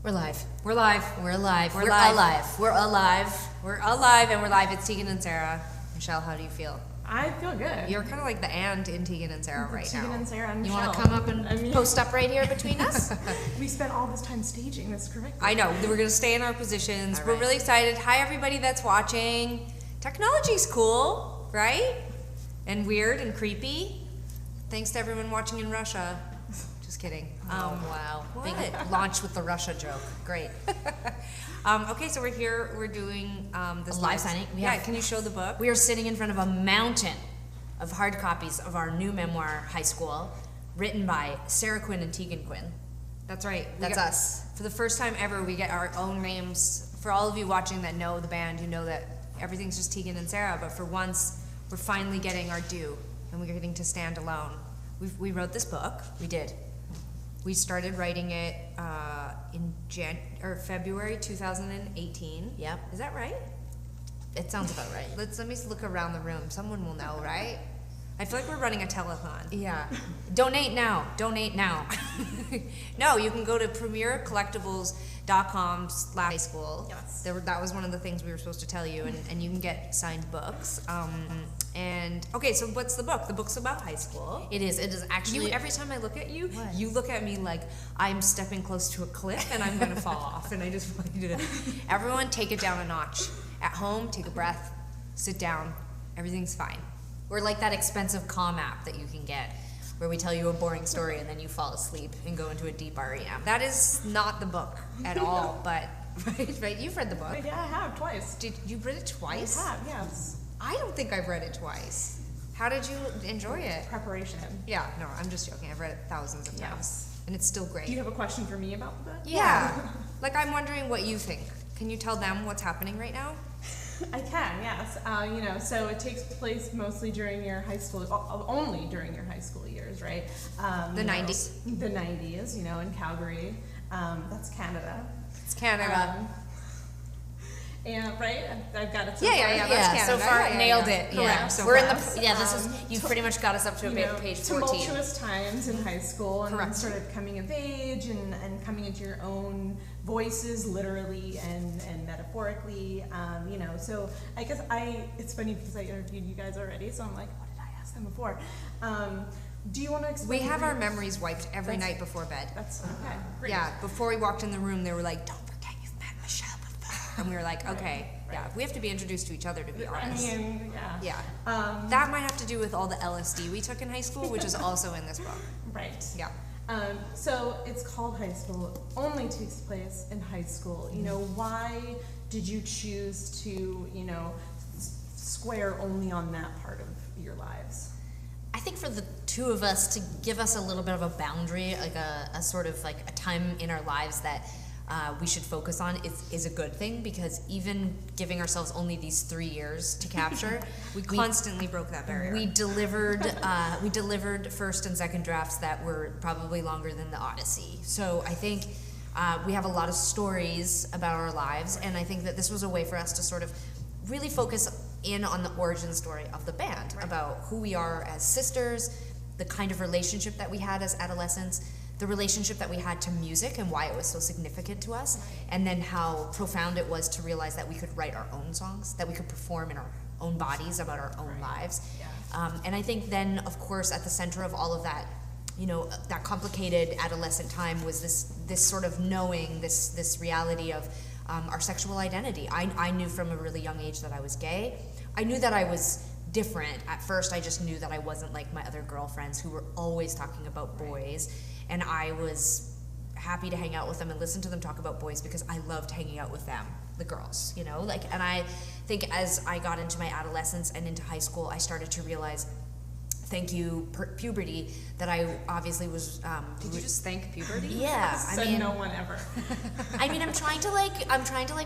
We're live. We're live. We're alive. We're alive. alive. We're alive. We're alive and we're live. It's Tegan and Sara. Michelle, how do you feel? I feel good. You're kind of like the and in Tegan and Sara right Tegan now. and Sara and You Michelle. want to come up and post up right here between us? We spent all this time staging this correctly. I know. We're going to stay in our positions. All We're right. really excited. Hi, everybody that's watching. Technology's cool, right? And weird and creepy. Thanks to everyone watching in Russia. Just kidding. Wow. What? Big launch with the Russia joke. Great. Okay, so we're here. We're doing this A live signing. Can you show the book? We are sitting in front of a mountain of hard copies of our new memoir, High School, written by Sara Quin and Tegan Quin. That's right. That's us. For the first time ever, we get our own names. For all of you watching that know the band, you know that everything's just Tegan and Sara, but for once, we're finally getting our due, and we're getting to stand alone. We wrote this book. We did. We started writing it in February 2018. Yep. Is that right? It sounds about right. Let me look around the room. Someone will know, right? I feel like we're running a telethon. Yeah. Donate now. Donate now. No, you can go to premiercollectibles.com/highschool. Yes. That was one of the things we were supposed to tell you, and you can get signed books. And okay, so what's the book? The book's about high school. It is. It is actually. Every time I look at you, What? you look at me like I'm stepping close to a cliff and I'm going to fall off. And I just want you to, everyone take it down a notch. At home, take a breath, sit down, everything's fine. We're like that expensive calm app that you can get, where we tell you a boring story and then you fall asleep and go into a deep REM. That is not the book at all, but right, you've read the book. Yeah, I have twice. Did you read it twice? I have, yes. I don't think I've read it twice. How did you enjoy it? Preparation. Yeah, no, I'm just joking. I've read it thousands of times, Yes. and it's still great. Do you have a question for me about the book? Yeah. Like, I'm wondering what you think. Can you tell them what's happening right now? I can, yes. So it takes place mostly during your high school, only during your high school years, right? The 90s. The 90s, in Calgary. That's Canada. It's Canada. And right, I've got it. So Yeah, far. that's So Canada. far, Yeah, nailed yeah. it. Correct. Yeah, So we're in far. the. Yeah, this is. You've pretty much got us up to page 14. Tumultuous times in high school, and then Correct. sort of coming of age and coming into your own voices, literally and metaphorically. So I guess it's funny because I interviewed you guys already, so I'm like, what did I ask them before? Do you want to explain? We have our memories wiped every night before bed. That's okay. Great. Yeah, before we walked in the room, they were like, don't forget you've met Michelle before. And we were like, okay, yeah. We have to be introduced to each other, to be honest. Yeah. That might have to do with all the LSD we took in high school, which is also in this book. Right. Yeah. So it's called High School. It only takes place in high school. Why did you choose to, square only on that part of your lives? I think for the two of us to give us a little bit of a boundary, like a sort of like a time in our lives that we should focus on is a good thing, because even giving ourselves only these 3 years to capture, We constantly broke that barrier. we delivered first and second drafts that were probably longer than the Odyssey. So I think we have a lot of stories about our lives, and I think that this was a way for us to sort of really focus in on the origin story of the band, about who we are as sisters, the kind of relationship that we had as adolescents, the relationship that we had to music and why it was so significant to us, and then how profound it was to realize that we could write our own songs, that we could perform in our own bodies about our own lives. And I think then, of course, at the center of all of that, that complicated adolescent time was this sort of knowing, this reality of our sexual identity. I knew from a really young age that I was gay. I knew that I was different. At first, I just knew that I wasn't like my other girlfriends who were always talking about boys, and I was happy to hang out with them and listen to them talk about boys because I loved hanging out with them, the girls, and I think as I got into my adolescence and into high school, I started to realize, thank you, puberty, that I obviously was. Did you just thank puberty? Yeah, Said no one ever. I mean, I'm trying to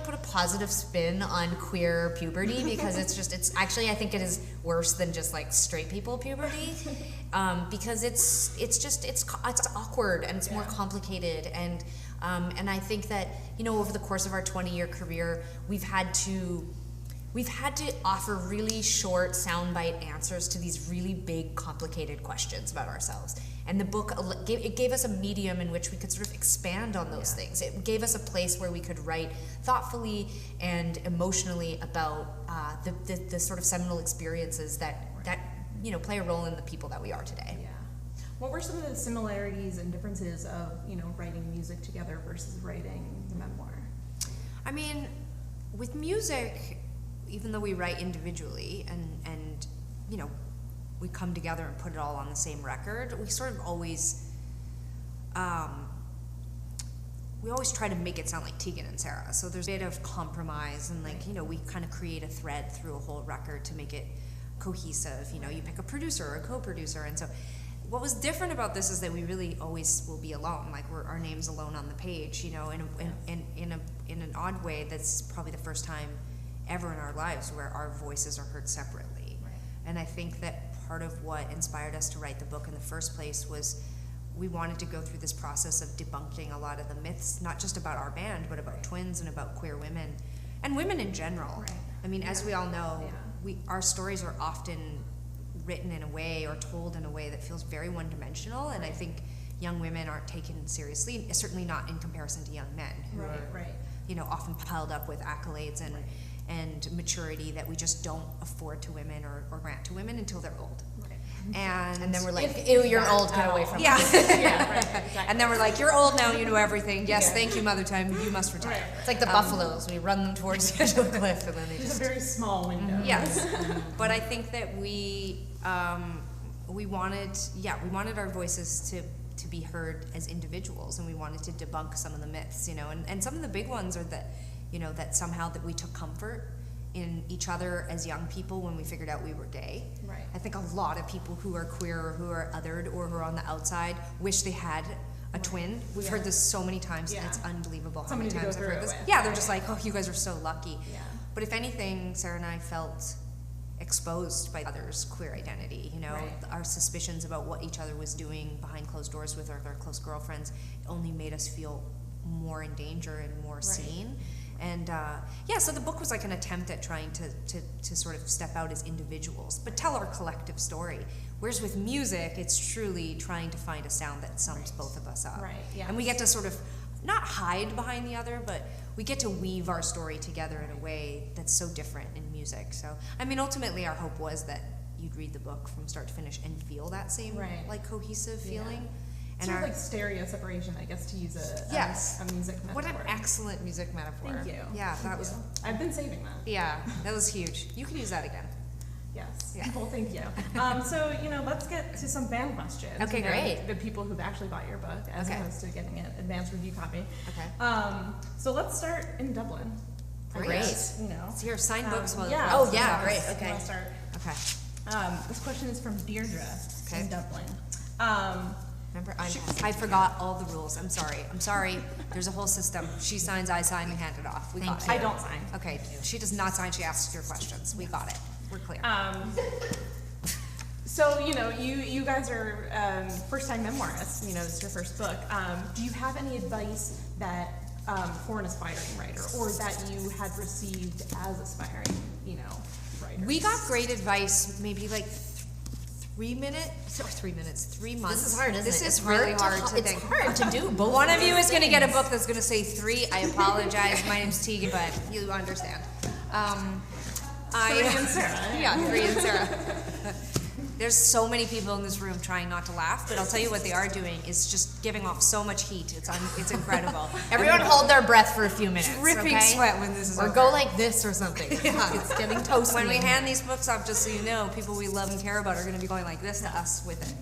put a positive spin on queer puberty, because it's actually, I think it is worse than just like straight people puberty, because it's awkward and it's more complicated, and I think that over the course of our 20-year career, we've had to we've had to offer really short soundbite answers to these really big, complicated questions about ourselves. And the book, it gave us a medium in which we could sort of expand on those things. It gave us a place where we could write thoughtfully and emotionally about the sort of seminal experiences that play a role in the people that we are today. Yeah. What were some of the similarities and differences of, writing music together versus writing the memoir? I mean, with music, even though we write individually and we come together and put it all on the same record, we sort of always try to make it sound like Tegan and Sara. So there's a bit of compromise and we kind of create a thread through a whole record to make it cohesive. You pick a producer or a co-producer, and so what was different about this is that we really always will be alone. Like our name's alone on the page. In an odd way, that's probably the first time ever in our lives where our voices are heard separately. Right. And I think that part of what inspired us to write the book in the first place was we wanted to go through this process of debunking a lot of the myths, not just about our band, but about twins and about queer women and women in general. Right. I mean, as we all know, our stories are often written in a way or told in a way that feels very one-dimensional, and I think young women aren't taken seriously, certainly not in comparison to young men who are often piled up with accolades and maturity that we just don't afford to women or grant to women until they're old. Right. And then we're like, ew, you're old, get away from us. Exactly. And then we're like, you're old now, you know everything. Yes, thank you, Mother Time, you must retire. Right. It's like the buffaloes. We run them towards the edge of the cliff, and then they Just just... a very small window. Yes, but I think that we wanted our voices to be heard as individuals, and we wanted to debunk some of the myths, and some of the big ones are that, that somehow that we took comfort in each other as young people when we figured out we were gay. Right. I think a lot of people who are queer or who are othered or who are on the outside wish they had a twin. We've heard this so many times, and it's unbelievable how Somebody many times I've heard this. with. Yeah, they're just like, oh, you guys are so lucky. Yeah. But if anything, Sarah and I felt exposed by others' queer identity. Our suspicions about what each other was doing behind closed doors with our close girlfriends only made us feel more in danger and more seen. And so the book was like an attempt at trying to sort of step out as individuals, but tell our collective story. Whereas with music, it's truly trying to find a sound that sums both of us up. Right, yeah. And we get to sort of not hide behind the other, but we get to weave our story together in a way that's so different in music. So, I mean, ultimately our hope was that you'd read the book from start to finish and feel that same like cohesive feeling. And sort of like stereo separation, I guess, to use a music metaphor. What an excellent music metaphor. Thank you. Yeah, that was... I've been saving that. Yeah, that was huge. You can use that again. Yes. Yeah. Well, thank you. So, let's get to some fan questions. Okay, great. The people who've actually bought your book, as opposed to getting an advanced review copy. Okay. So let's start in Dublin. Great. So here, sign books while... Yeah. Oh, yeah, great. Okay. I'll start. Okay. This question is from Deirdre in Dublin. Remember, I forgot all the rules. I'm sorry. There's a whole system. She signs, I sign, we hand it off. We got it. I don't sign. Okay. She does not sign. She asks your questions. We got it. We're clear. So, you guys are first-time memoirists. It's your first book. Do you have any advice that for an aspiring writer, or that you had received as aspiring, writers? We got great advice maybe like 3 months. This is hard, isn't it? This is It's really hard to It's think. hard to do both. One of you is going to get a book that's going to say 3. I apologize. My name's Tegan, but you understand. 3 and Sara. Yeah, 3 and Sara. There's so many people in this room trying not to laugh, but I'll tell you what they are doing is just giving off so much heat. It's incredible. Everyone hold their breath for a few minutes, Dripping okay? sweat when this is Or over. go like this or something. It's getting toasty. When we hand these books off, just so you know, people we love and care about are going to be going like this to us with it.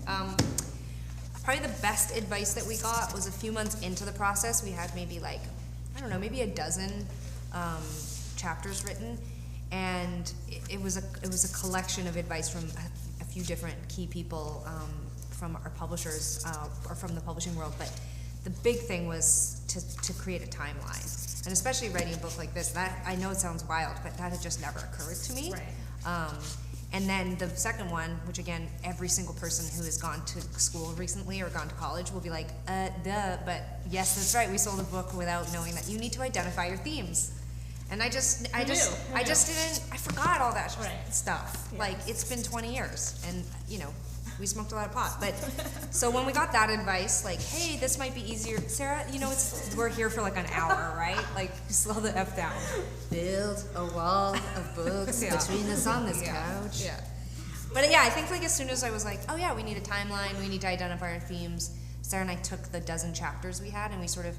Probably the best advice that we got was a few months into the process. We had maybe maybe a dozen chapters written, and it was a collection of advice from a few different key people from our publishers or from the publishing world. But the big thing was to create a timeline, and especially writing a book like this. That, I know it sounds wild, but that had just never occurred to me. Right. And then the second one, which again, every single person who has gone to school recently or gone to college will be like, but yes, that's right, we sold a book without knowing that you need to identify your themes. And I just I forgot all that Right. stuff. Yeah. Like, it's been 20 years, and, you know, we smoked a lot of pot. But, so when we got that advice, like, hey, this might be easier. Sarah, you know, we're here for like an hour, right? Like, slow the F down. Build a wall of books Yeah. between us on this Yeah. couch. Yeah. But yeah, I think like as soon as I was like, oh yeah, we need a timeline, we need to identify our themes, Sarah and I took the dozen chapters we had and we sort of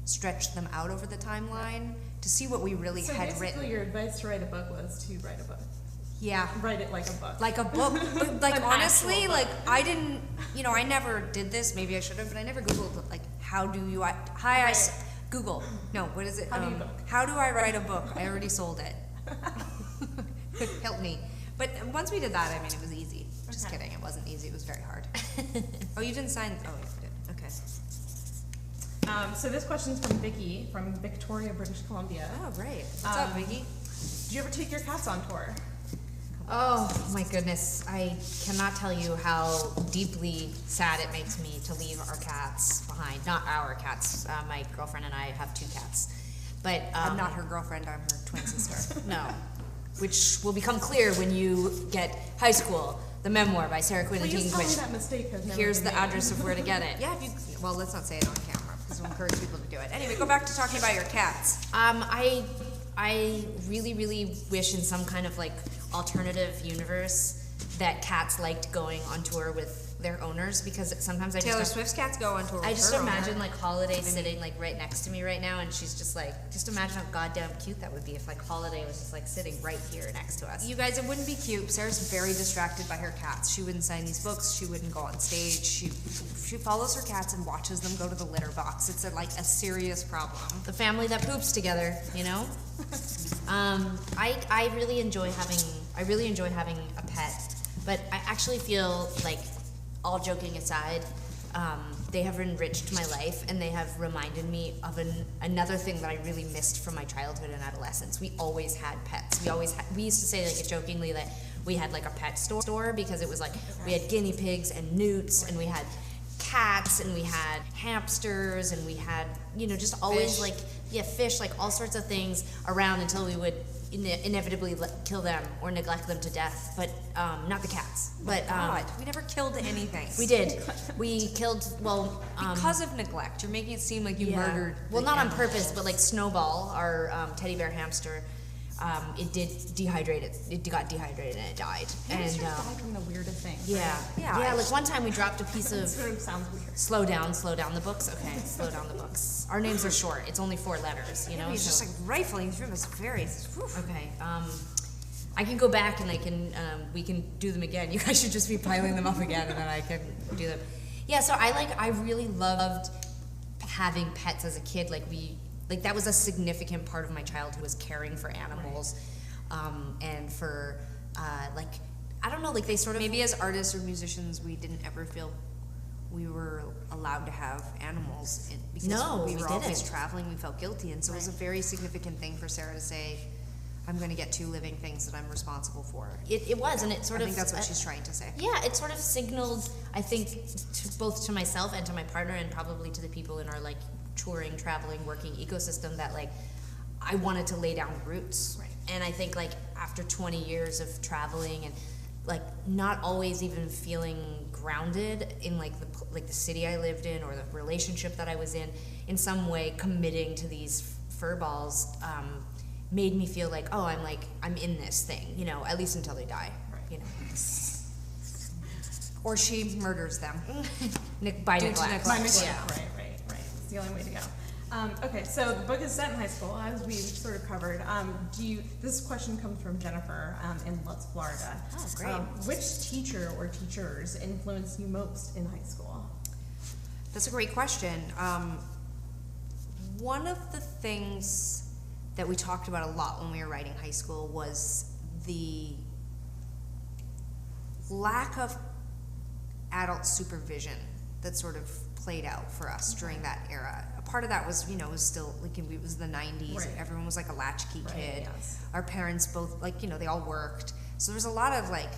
stretched them out over the timeline to see what we really So had basically written. your advice to write a book was to write a book. Yeah. Write it like a book. Like a book, but like An honestly, actual book. like I didn't, you know, I never did this. Maybe I should have, but I never Googled like how do you? Google. No, what is it? How do you book? How do I write a book? I already sold it. Help me. But once we did that, I mean, it was easy. Just Okay. kidding. It wasn't easy. It was very hard. Oh, you didn't sign. Oh, you did. Okay. So this question's from Vicky from Victoria, British Columbia. Oh, great. What's up, Vicky? Did you ever take your cats on tour? Oh my goodness, I cannot tell you how deeply sad it makes me to leave our cats behind. Not our cats. My girlfriend and I have 2 cats. But I'm not her girlfriend. I'm her twin sister. No. Which will become clear when you get High School, the memoir by Sara Quin and Please Tegan tell me Quin. that mistake has never Here's been the made. address of where to get it. Yeah, if you. Well, let's not say it on camera because we'll encourage people to do it. Anyway, go back to talking about your cats. I really, really wish in some kind of like alternative universe that cats liked going on tour with their owners, because sometimes Taylor Swift's cats go on tour with I just her imagine owner. like Holiday sitting like right next to me right now, and she's just like, just imagine how goddamn cute that would be if like Holiday was just like sitting right here next to us. You guys, it wouldn't be cute. Sarah's very distracted by her cats. She wouldn't sign these books. She wouldn't go on stage. She follows her cats and watches them go to the litter box. It's like a serious problem. The family that poops together, you know. I really enjoy having a pet, but I actually feel like, all joking aside, they have enriched my life, and they have reminded me of another thing that I really missed from my childhood and adolescence. We always had pets. We used to say like jokingly that we had like a pet store because it was like we had guinea pigs and newts, and we had cats, and we had hamsters, and we had, you know, just always Fish. fish, like all sorts of things around until we would inevitably kill them or neglect them to death, but not the cats. But God, we never killed anything. we did. We killed, Because of neglect. You're making it seem like you yeah. murdered. Well, the not on animals. purpose, but like Snowball, our teddy bear hamster, it did dehydrate. It got dehydrated and it died. Hamsters And die from the weirdest things. yeah, Yeah. yeah. Like one time we dropped a piece It of. sort of sounds weird. Slow down the books. Okay, slow down the books. Our names are short. It's only 4 letters, you know. He's just like rifling through this very. Whew. Okay. I can go back and we can do them again. You guys should just be piling them up again, and then I can do them. Yeah. So I really loved having pets as a kid. Like that was a significant part of my childhood, was caring for animals, and for like, I don't know, like they sort of Maybe as artists or musicians, we didn't ever feel we were allowed to have animals because No, we we were always didn't. traveling. We felt guilty, and so it was a very significant thing for Sarah to say, "I'm going to get 2 living things that I'm responsible for." It was, and it sort I of. think that's what she's trying to say. Yeah, it sort of signaled, I think, both to myself and to my partner, and probably to the people in our like touring, traveling, working ecosystem, that like I wanted to lay down roots. Right. And I think like after 20 years of traveling and like not always even feeling grounded in like the city I lived in or the relationship that I was in some way committing to these fur balls, made me feel like, oh, I'm in this thing, you know, at least until they die, Right. you know. Or she murders them. By Due to neglect. neglect. My mission. Yeah. Right. It's the only way to go. Okay, so the book is set in high school, as we've sort of covered. This question comes from Jennifer in Lutz, Florida. Oh, great. Which teacher or teachers influenced you most in high school? That's a great question. One of the things that we talked about a lot when we were writing high school was the lack of adult supervision that sort of played out for us during that era. A part of that was, you know, it was still like it was the 90s. Right. Everyone was like a latchkey Right, kid. yes. Our parents both, like, you know, they all worked. So there was a lot of like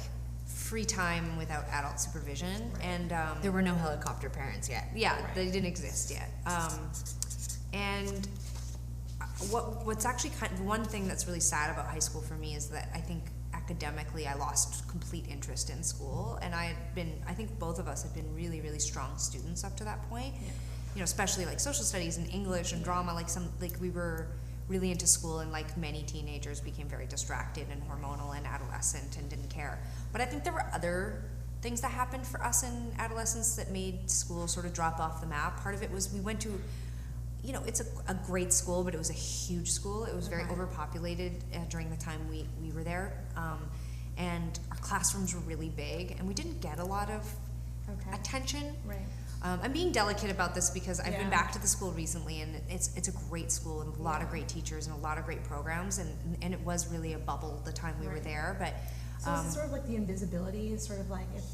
free time without adult supervision. Right. And There were no helicopter parents yet. yeah, Right. they didn't exist yet. And what's actually one thing that's really sad about high school for me is that I think academically I lost complete interest in school, and I think both of us had been really, really strong students up to that point. Yeah. You know, especially like social studies and English and drama, we were really into school, and like many teenagers became very distracted and hormonal and adolescent and didn't care. But I think there were other things that happened for us in adolescence that made school sort of drop off the map. Part of it was we went to, you know, it's a great school, but it was a huge school. It was very overpopulated during the time we were there. And our classrooms were really big, and we didn't get a lot of attention. Right. I'm being delicate about this because I've been back to the school recently, and it's a great school and a lot of great teachers and a lot of great programs, and it was really a bubble the time we were there. But so is it sort of like the invisibility? Is sort of like if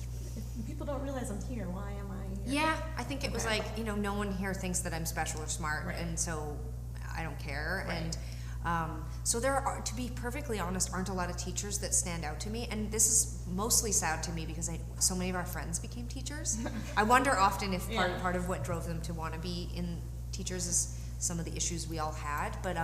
people don't realize I'm here, why am I here? Yeah, I think it was like, you know, no one here thinks that I'm special or smart, and so I don't care. Right. And so there are, to be perfectly honest, aren't a lot of teachers that stand out to me, and this is mostly sad to me because so many of our friends became teachers. I wonder often if part of what drove them to want to be in teachers is some of the issues we all had, but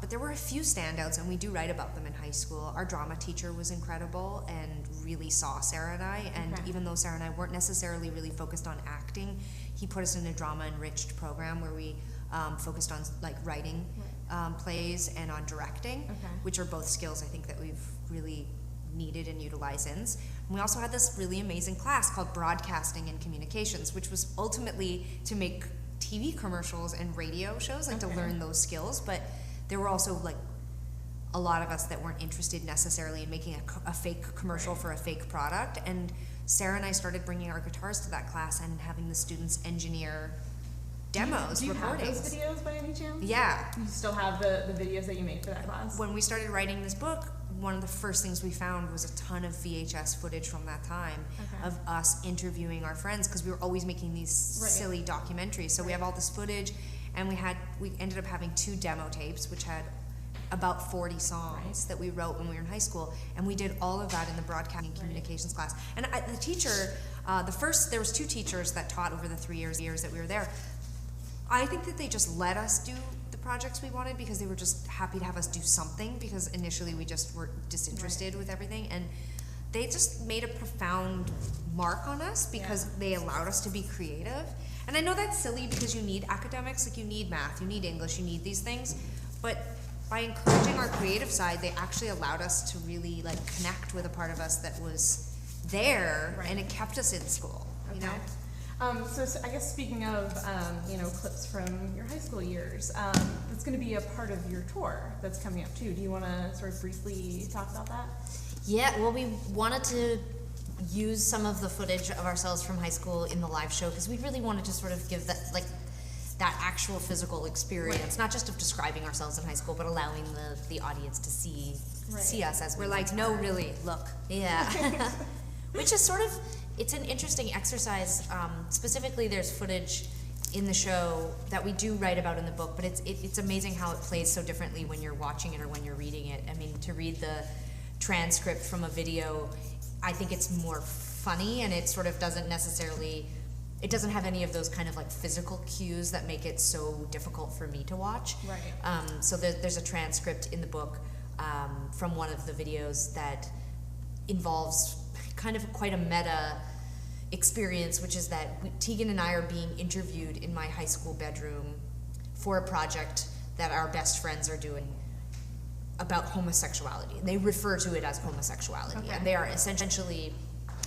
there were a few standouts, and we do write about them in high school. Our drama teacher was incredible and really saw Sarah and I, and even though Sarah and I weren't necessarily really focused on acting, he put us in a drama enriched program where we focused on like writing plays and on directing, which are both skills I think that we've really needed and utilized in. And we also had this really amazing class called Broadcasting and Communications, which was ultimately to make TV commercials and radio shows, like to learn those skills. But there were also like a lot of us that weren't interested necessarily in making a fake commercial for a fake product. And Sarah and I started bringing our guitars to that class and having the students engineer demos, do you recordings. have those videos by any chance? Yeah. You still have the videos that you made for that class? When we started writing this book, one of the first things we found was a ton of VHS footage from that time of us interviewing our friends, because we were always making these silly documentaries. So we have all this footage, and we ended up having 2 demo tapes, which had about 40 songs that we wrote when we were in high school, and we did all of that in the broadcasting communications class. And the teacher, there was 2 teachers that taught over the 3 years that we were there. I think that they just let us do the projects we wanted because they were just happy to have us do something, because initially we just were disinterested with everything, and they just made a profound mark on us because they allowed us to be creative. And I know that's silly because you need academics, like you need math, you need English, you need these things, but by encouraging our creative side, they actually allowed us to really like connect with a part of us that was there, and it kept us in school, you know? So I guess speaking of, clips from your high school years, it's going to be a part of your tour that's coming up too. Do you want to sort of briefly talk about that? Yeah, well, we wanted to use some of the footage of ourselves from high school in the live show because we really wanted to sort of give that actual physical experience, not just of describing ourselves in high school, but allowing the audience to see us as we're like, no, really, look. Yeah. Which is sort of, it's an interesting exercise. Specifically, there's footage in the show that we do write about in the book, but it's amazing how it plays so differently when you're watching it or when you're reading it. I mean, to read the transcript from a video, I think it's more funny, and it sort of doesn't necessarily, it doesn't have any of those kind of like physical cues that make it so difficult for me to watch. Right. So there's a transcript in the book from one of the videos that involves kind of quite a meta experience, which is that Tegan and I are being interviewed in my high school bedroom for a project that our best friends are doing about homosexuality. And they refer to it as homosexuality. And they are essentially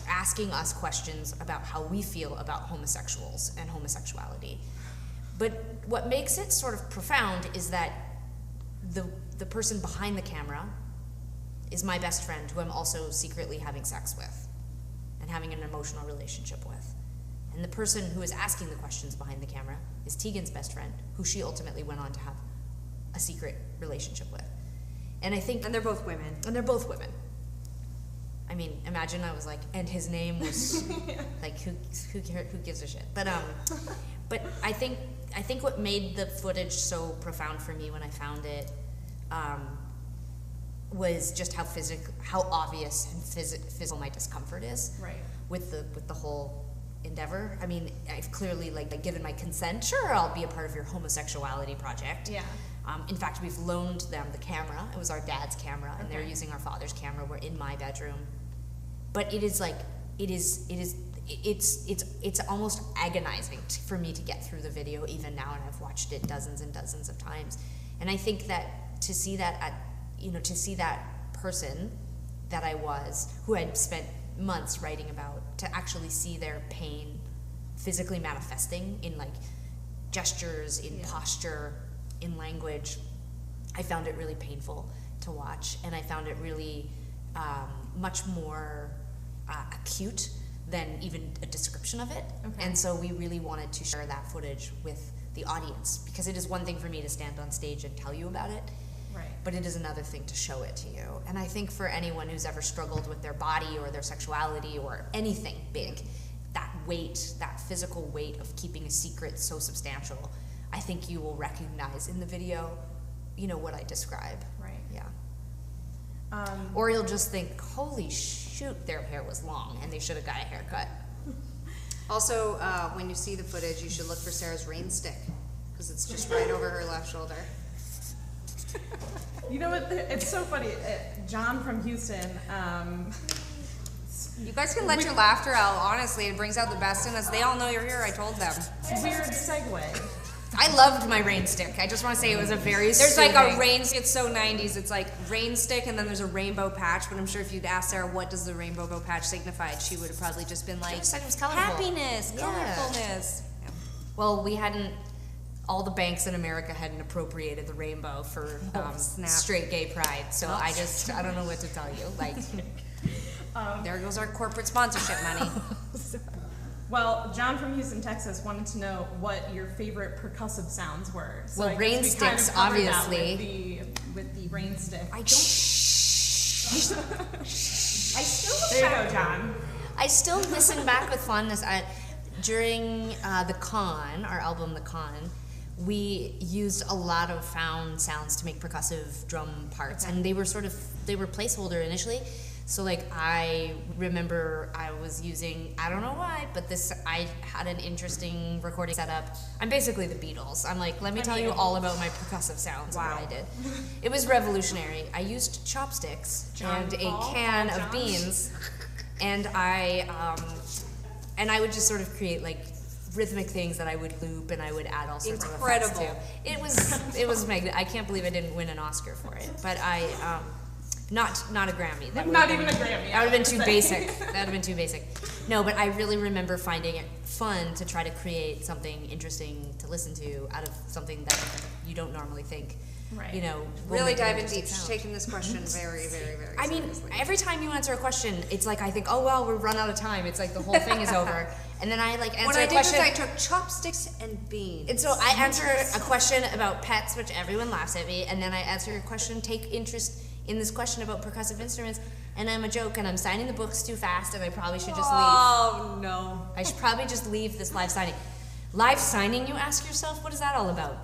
asking us questions about how we feel about homosexuals and homosexuality. But what makes it sort of profound is that the person behind the camera is my best friend, who I'm also secretly having sex with and having an emotional relationship with. And the person who is asking the questions behind the camera is Tegan's best friend, who she ultimately went on to have a secret relationship with. And I think... And they're both women. And they're both women. I mean, imagine I was like, and his name was... like, who gives a shit? But I think what made the footage so profound for me when I found it was just how obvious and physical my discomfort is. Right. With the whole endeavor. I mean, I've clearly like given my consent. Sure, I'll be a part of your homosexuality project. Yeah. In fact, we've loaned them the camera. It was our dad's camera, and they're using our father's camera. We're in my bedroom, but it's almost agonizing for me to get through the video even now, and I've watched it dozens and dozens of times. And I think that to see that person that I was, who I'd spent months writing about, to actually see their pain physically manifesting in like gestures, in posture, in language, I found it really painful to watch, and I found it really much more acute than even a description of it. Okay. And so we really wanted to share that footage with the audience, because it is one thing for me to stand on stage and tell you about it, right, but it is another thing to show it to you. And I think for anyone who's ever struggled with their body or their sexuality or anything big, that weight, that physical weight of keeping a secret so substantial, I think you will recognize in the video, what I describe. Right. Yeah. Or you'll just think, holy shoot, their hair was long and they should have got a haircut. Also, when you see the footage, you should look for Sarah's rain stick, because it's just right over her left shoulder. You know what? It's so funny. John from Houston. You guys can let your laughter out, honestly. It brings out the best in us. They all know you're here, I told them. Weird segue. I loved my rain stick. I just want to say it was a very There's like a rain stick, it's so 90s. It's like rain stick, and then there's a rainbow patch, but I'm sure if you'd asked Sarah what does the rainbow patch signify, she would have probably just been like, it was colorful. Happiness, colorfulness. Yeah. Well, all the banks in America hadn't appropriated the rainbow for straight gay pride, so I don't know what to tell you. Like, there goes our corporate sponsorship money. Well, John from Houston, Texas wanted to know what your favorite percussive sounds were. So well, rain sticks, obviously. With the rain stick. I still there you go, John. I still listen back with fondness. During the Con, our album The Con, we used a lot of found sounds to make percussive drum parts, and they were placeholder initially. So like I remember I was using, I don't know why, but I had an interesting recording setup. I'm basically the Beatles. I'm like, let me tell you all about my percussive sounds and what I did. It was revolutionary. I used chopsticks and a can of beans, and I would just sort of create like rhythmic things that I would loop, and I would add all sorts of effects to. It was magnificent. I can't believe I didn't win an Oscar for it, but not a Grammy. Not even a Grammy. That would have been too basic. That would have been too basic. No, but I really remember finding it fun to try to create something interesting to listen to out of something that you don't normally think. Right. Really diving deep. She's taking this question very, very, very seriously. Every time you answer a question, it's like I think, oh well, we've run out of time. It's like the whole thing is over. And then I like answer a question. What I did was I took chopsticks and beans. And so I answer a question about pets, which everyone laughs at me, and then I answer a question, take interest in this question about percussive instruments, and I'm a joke, and I'm signing the books too fast, and I probably should just leave. Oh no. I should probably just leave this live signing. Live signing, you ask yourself, what is that all about?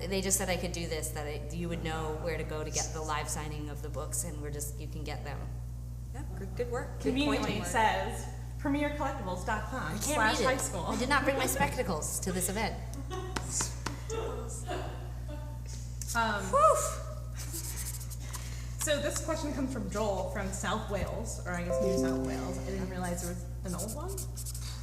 They just said I could do this, that you would know where to go to get the live signing of the books, and you can get them. Yeah, good work. Conveniently says premiercollectibles.com/high school. I did not bring my spectacles to this event. So this question comes from Joel from South Wales, or I guess New South Wales. I didn't realize there was an old one,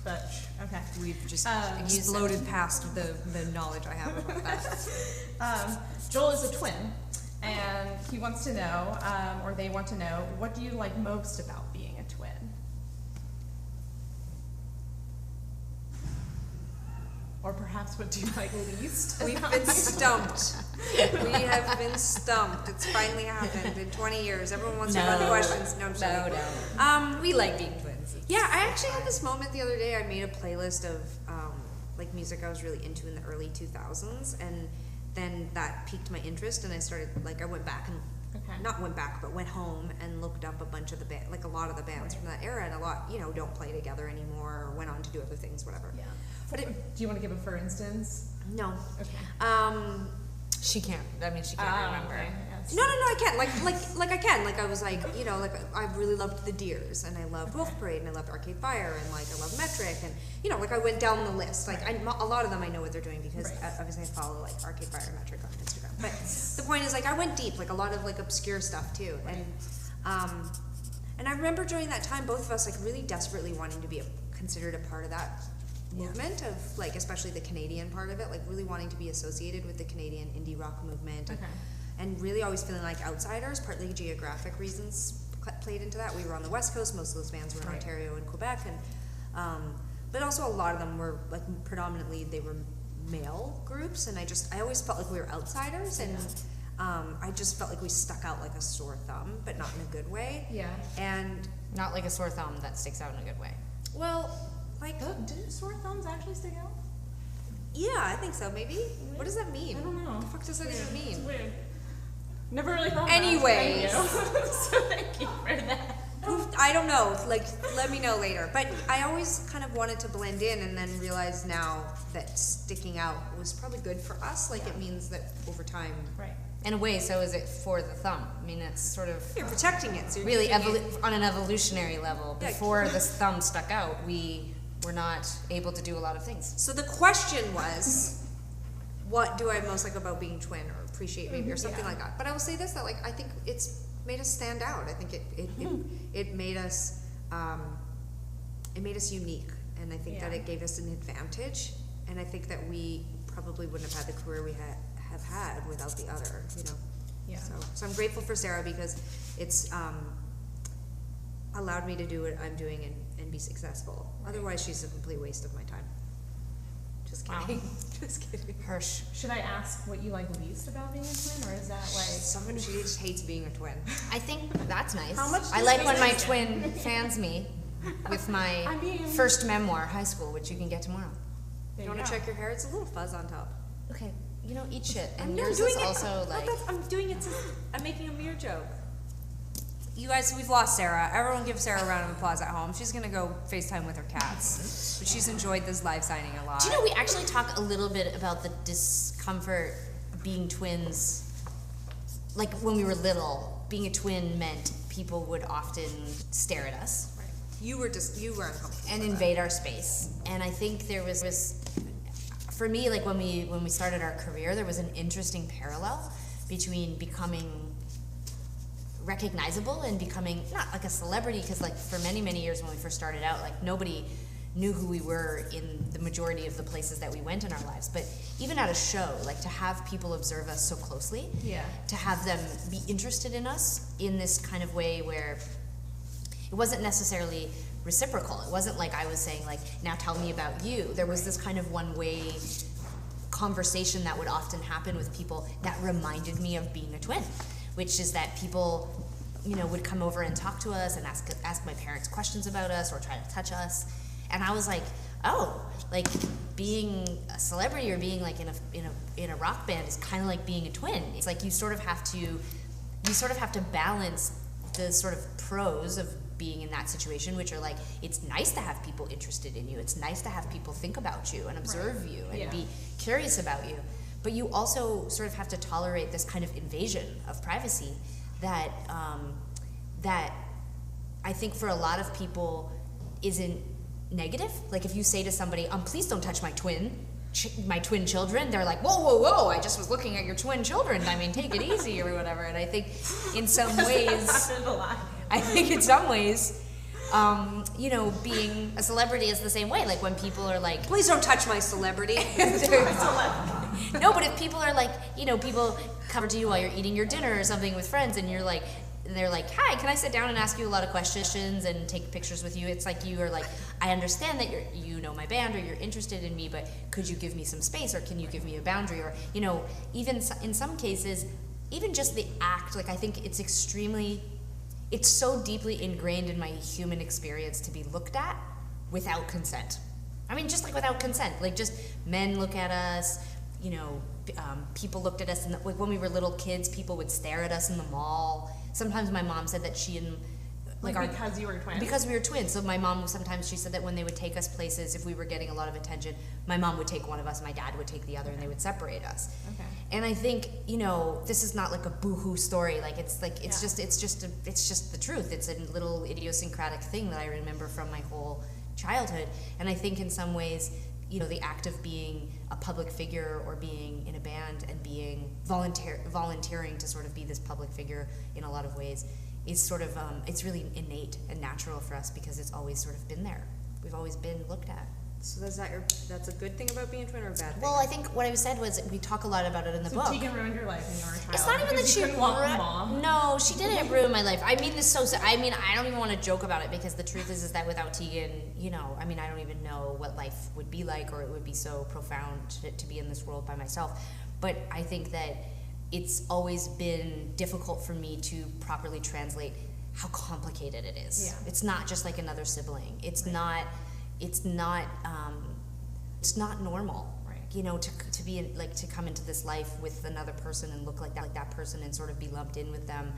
but okay. We've just exploded past the knowledge I have about that. Joel is a twin, and he wants to know, or they want to know, what do you like most about being a twin? Or perhaps what do you like least? We've been stumped. We have been stumped. It's finally happened in 20 years. Everyone wants to know the questions. No, I'm No. We like being twins. Yeah, I actually had this moment the other day. I made a playlist of like music I was really into in the early 2000s, and then that piqued my interest, and I started I went back and went home and looked up a bunch of a lot of the bands from that era, and a lot don't play together anymore or went on to do other things, whatever. Yeah. But do you want to give a for instance? No. Okay. She can't. I mean, she can't remember. Okay. Yeah. guess. No, I can. Like I can. Like I was like, you know, like I really loved the Deers, and I loved Wolf Parade, and I loved Arcade Fire, and like I love Metric, and you know, like I went down the list. Like a lot of them I know what they're doing because obviously I follow like Arcade Fire and Metric on Instagram. But the point is, like I went deep, like a lot of like obscure stuff too, and I remember during that time, both of us like really desperately wanting to be considered a part of that movement of like, especially the Canadian part of it, like really wanting to be associated with the Canadian indie rock movement, and really always feeling like outsiders. Partly geographic reasons played into that. We were on the West Coast; most of those bands were in Ontario and Quebec, and but also a lot of them were like predominantly they were male groups, and I always felt like we were outsiders, and I just felt like we stuck out like a sore thumb, but not in a good way. Yeah. And Not like a sore thumb that sticks out in a good way. well, like Did sore thumbs actually stick out? yeah, I think so. Maybe. What does that mean? I don't know. What the fuck does that even mean? It's weird. Never really thought Anyways. about it. Thank you. So thank you for that. I don't know. Like, let me know later. But I always kind of wanted to blend in, and then realized now that sticking out was probably good for us. Like, it means that over time, Right. In a way, so is it for the thumb. I mean, it's sort of you're protecting it. So you're really keeping it- on an evolutionary level. Yeah. Before the thumb stuck out, we were not able to do a lot of things. So the question was, what do I most like about being twin, or appreciate maybe, or something like that. But I will say this, that like I think it's made us stand out. I think it made us unique, and I think that it gave us an advantage. And I think that we probably wouldn't have had the career we have had without the other, you know. Yeah. So I'm grateful for Sara because it's allowed me to do what I'm doing and be successful. Otherwise, she's a complete waste of my time. Just kidding. Just kidding. Hirsch. Should I ask what you like least about being a twin, or is that like? She just hates being a twin. I think that's nice. How much I does like it when my make? twin fans me with my I mean- first memoir, High School, which you can get tomorrow. There You want go. to check your hair? It's a little fuzz on top. Okay, you know, eat shit. And I'm yours doing is it. also like. I'm doing it. I'm making a mere joke. You guys, we've lost Sara. Everyone give Sara a round of applause at home. She's gonna go FaceTime with her cats, but she's enjoyed this live signing a lot. Do you know we actually talk a little bit about the discomfort being twins? Like when we were little, being a twin meant people would often stare at us You were uncomfortable and with invade our space. And I think there was for me, like when we started our career, there was an interesting parallel between becoming recognizable and becoming not like a celebrity, because like for many years when we first started out, like nobody knew who we were in the majority of the places that we went in our lives. But even at a show, like to have people observe us so closely, to have them be interested in us in this kind of way where it wasn't necessarily reciprocal. It wasn't like I was saying like, now tell me about you. There was this kind of one-way conversation that would often happen with people that reminded me of being a twin, which is that people, you know, would come over and talk to us and ask my parents questions about us or try to touch us. And I was like, oh, like being a celebrity or being like in a rock band is kind of like being a twin. It's like you sort of have to balance the sort of pros of being in that situation, which are like, it's nice to have people interested in you. It's nice to have people think about you and observe you and be curious about you. But you also sort of have to tolerate this kind of invasion of privacy that that I think for a lot of people isn't negative. Like if you say to somebody, please don't touch my twin children, they're like, whoa, I just was looking at your twin children. I mean, take it easy or whatever. And I think in some ways, you know, being a celebrity is the same way. Like when people are like, Please don't touch my celebrity. no, but if people are like, you know, people come to you while you're eating your dinner or something with friends, and you're like, they're like, hi, can I sit down and ask you a lot of questions and take pictures with you? It's like you are like, I understand that you know my band or you're interested in me, but could you give me some space, or can you give me a boundary? Or, you know, even in some cases, even just the act, like I think it's so deeply ingrained in my human experience to be looked at without consent. I mean, just like without consent, like just men look at us, you know, people looked at us, and like when we were little kids, people would stare at us in the mall. Sometimes my mom said that she and because you were twins? Because we were twins. So my mom, sometimes she said that when they would take us places, if we were getting a lot of attention, my mom would take one of us, my dad would take the other, and they would separate us. Okay. And I think, you know, this is not like a boohoo story. Like it's just the truth. It's a little idiosyncratic thing that I remember from my whole childhood. And I think in some ways, you know, the act of being a public figure or being in a band and being volunteering to sort of be this public figure in a lot of ways is sort of, it's really innate and natural for us because it's always sort of been there. We've always been looked at. So that's a good thing about being a twin or a bad thing? Well, I think what I said was we talk a lot about it in the book. So Tegan ruined your life when you were a child. It's not even that she mom. No, she didn't ruin my life. I mean this so. I mean, I don't even want to joke about it because the truth is that without Tegan, you know, I mean, I don't even know what life would be like, or it would be so profound to be in this world by myself. But I think that it's always been difficult for me to properly translate how complicated it is. Yeah. It's not just like another sibling. It's not. It's not normal, right? You know, to be in, like, to come into this life with another person and look like that person and sort of be lumped in with them,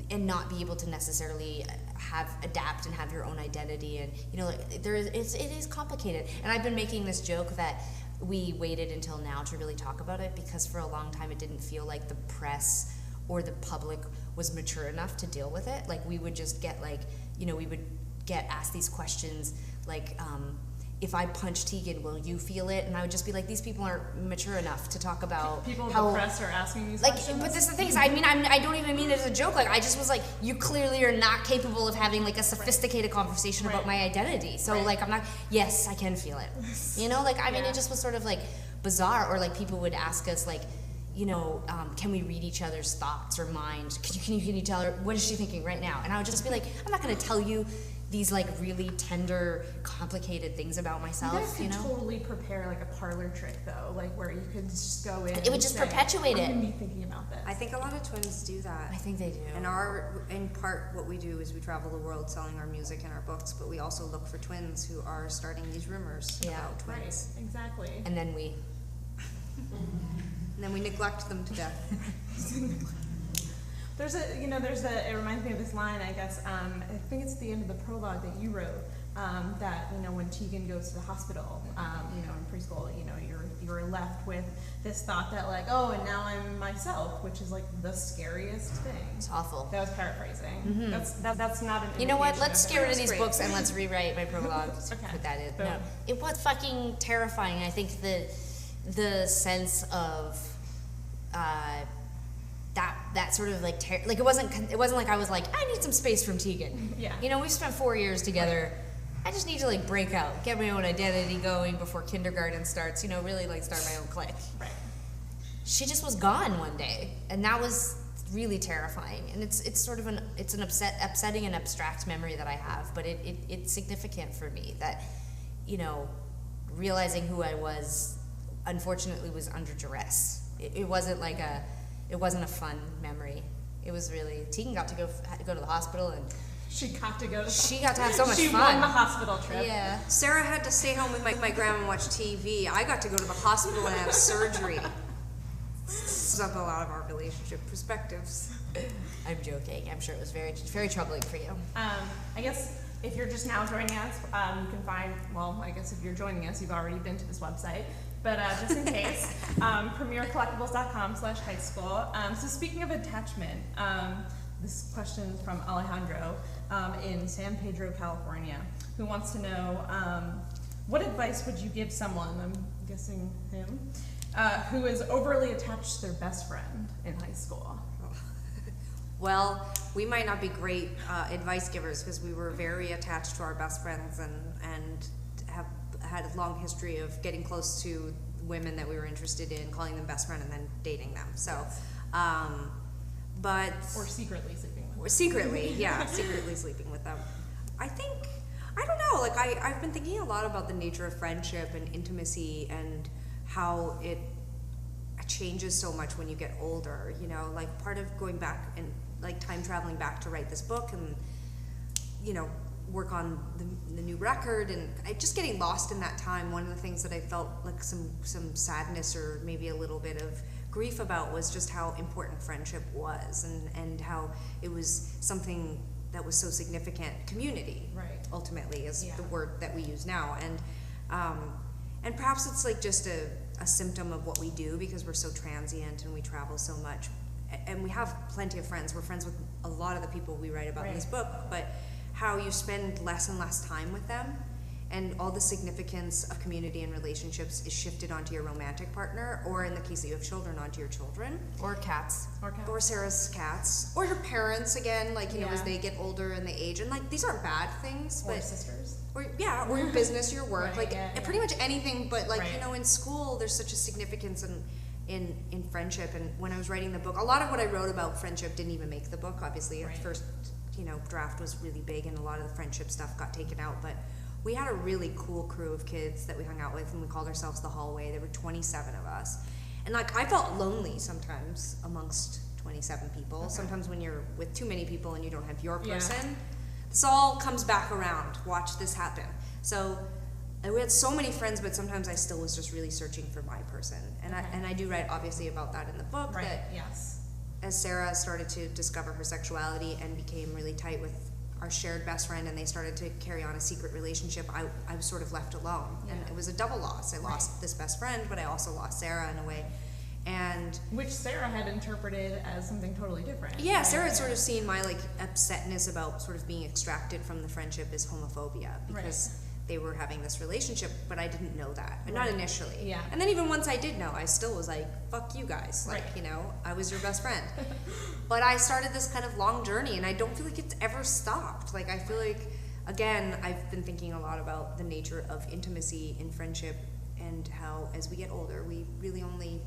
and not be able to necessarily adapt and have your own identity, and you know, like, it is complicated. And I've been making this joke that we waited until now to really talk about it because for a long time it didn't feel like the press or the public was mature enough to deal with it. Like we would just get we would get asked these questions like, if I punch Tegan, will you feel it? And I would just be like, these people aren't mature enough to talk about people in how, the press are asking these like, questions. but this is the thing is, I mean, I don't even mean it as a joke. Like, I just was like, you clearly are not capable of having like a sophisticated conversation about my identity. So like, I'm not. Yes, I can feel it. You know, like I mean, it just was sort of like bizarre. Or like people would ask us like, you know, can we read each other's thoughts or mind? Can you tell her what is she thinking right now? And I would just be like, I'm not going to tell you these like really tender, complicated things about myself. You guys could know, totally prepare like a parlor trick though, like where you could just go in. It would just perpetuate it. I'm gonna be thinking about this. I think a lot of twins do that. I think they do. And in part, what we do is we travel the world selling our music and our books, but we also look for twins who are starting these rumors about twins. Right, exactly. And then we neglect them to death. It reminds me of this line, I guess, I think it's the end of the prologue that you wrote, that, you know, when Tegan goes to the hospital, you know, in preschool, you know, you're left with this thought that like, oh, and now I'm myself, which is like the scariest thing. It's awful. That was paraphrasing. Mm-hmm. That's not an. You know what? Let's get rid of these great. books and let's rewrite my prologue. Okay. Put that in. Boom. No, it was fucking terrifying. I think the sense of that sort of like like it wasn't like I was like, I need some space from Tegan. Yeah. You know, we've spent 4 years together. Right. I just need to like break out, get my own identity going before kindergarten starts. You know, really like start my own clique. Right. She just was gone one day, and that was really terrifying. And it's sort of an upsetting and abstract memory that I have, but it's significant for me that, you know, realizing who I was, unfortunately, was under duress. It wasn't a fun memory. It was really, Tegan got to go to the hospital, and she got to have so much she fun. won the hospital trip. Yeah. Sarah had to stay home with my grandma and watch TV. I got to go to the hospital and have surgery. This is up a lot of our relationship perspectives. I'm joking. I'm sure it was very, very troubling for you. I guess if you're just now joining us, you can find, well, I guess if you're joining us, you've already been to this website. But just in case, premiercollectibles.com/high school. So speaking of attachment, this question is from Alejandro in San Pedro, California, who wants to know, what advice would you give someone, I'm guessing him, who is overly attached to their best friend in high school? Well, we might not be great advice givers because we were very attached to our best friends and have had a long history of getting close to women that we were interested in, calling them best friend, and then dating them. So, but or secretly sleeping with them. Or secretly, yeah, secretly sleeping with them. I don't know. Like I've been thinking a lot about the nature of friendship and intimacy and how it changes so much when you get older. You know, like part of going back and like time traveling back to write this book and, you know, work on the new record and just getting lost in that time. One of the things that I felt like some sadness or maybe a little bit of grief about was just how important friendship was and how it was something that was so significant. Community, right, ultimately is the word that we use now, and perhaps it's like just a symptom of what we do because we're so transient and we travel so much. And we have plenty of friends. We're friends with a lot of the people we write about in this book, but how you spend less and less time with them, and all the significance of community and relationships is shifted onto your romantic partner, or in the case that you have children, onto your children. Or cats. Or Sarah's cats. Or her parents, again, like, you know, as they get older and they age. And, like, these aren't bad things. Or but sisters. Or your business, your work. Right, like, pretty much anything. But, like, you know, in school, there's such a significance in friendship. And when I was writing the book, a lot of what I wrote about friendship didn't even make the book, obviously. Our first, you know, draft was really big, and a lot of the friendship stuff got taken out. But we had a really cool crew of kids that we hung out with, and we called ourselves the Hallway. There were 27 of us. And, like, I felt lonely sometimes amongst 27 people. Sometimes when you're with too many people and you don't have your person. This all comes back around. Watch this happen. So we had so many friends, but sometimes I still was just really searching for my person. And I do write, obviously, about that in the book. That as Sarah started to discover her sexuality and became really tight with our shared best friend, and they started to carry on a secret relationship, I was sort of left alone. And it was a double loss. I lost this best friend, but I also lost Sarah in a way. And which Sarah had interpreted as something totally different. Yeah, Sarah had sort of seen my, like, upsetness about sort of being extracted from the friendship as homophobia, because they were having this relationship, but I didn't know that. Not initially. Yeah. And then even once I did know, I still was like, fuck you guys. Like, you know, I was your best friend. But I started this kind of long journey, and I don't feel like it's ever stopped. Like, I feel like, again, I've been thinking a lot about the nature of intimacy in friendship, and how as we get older, we really only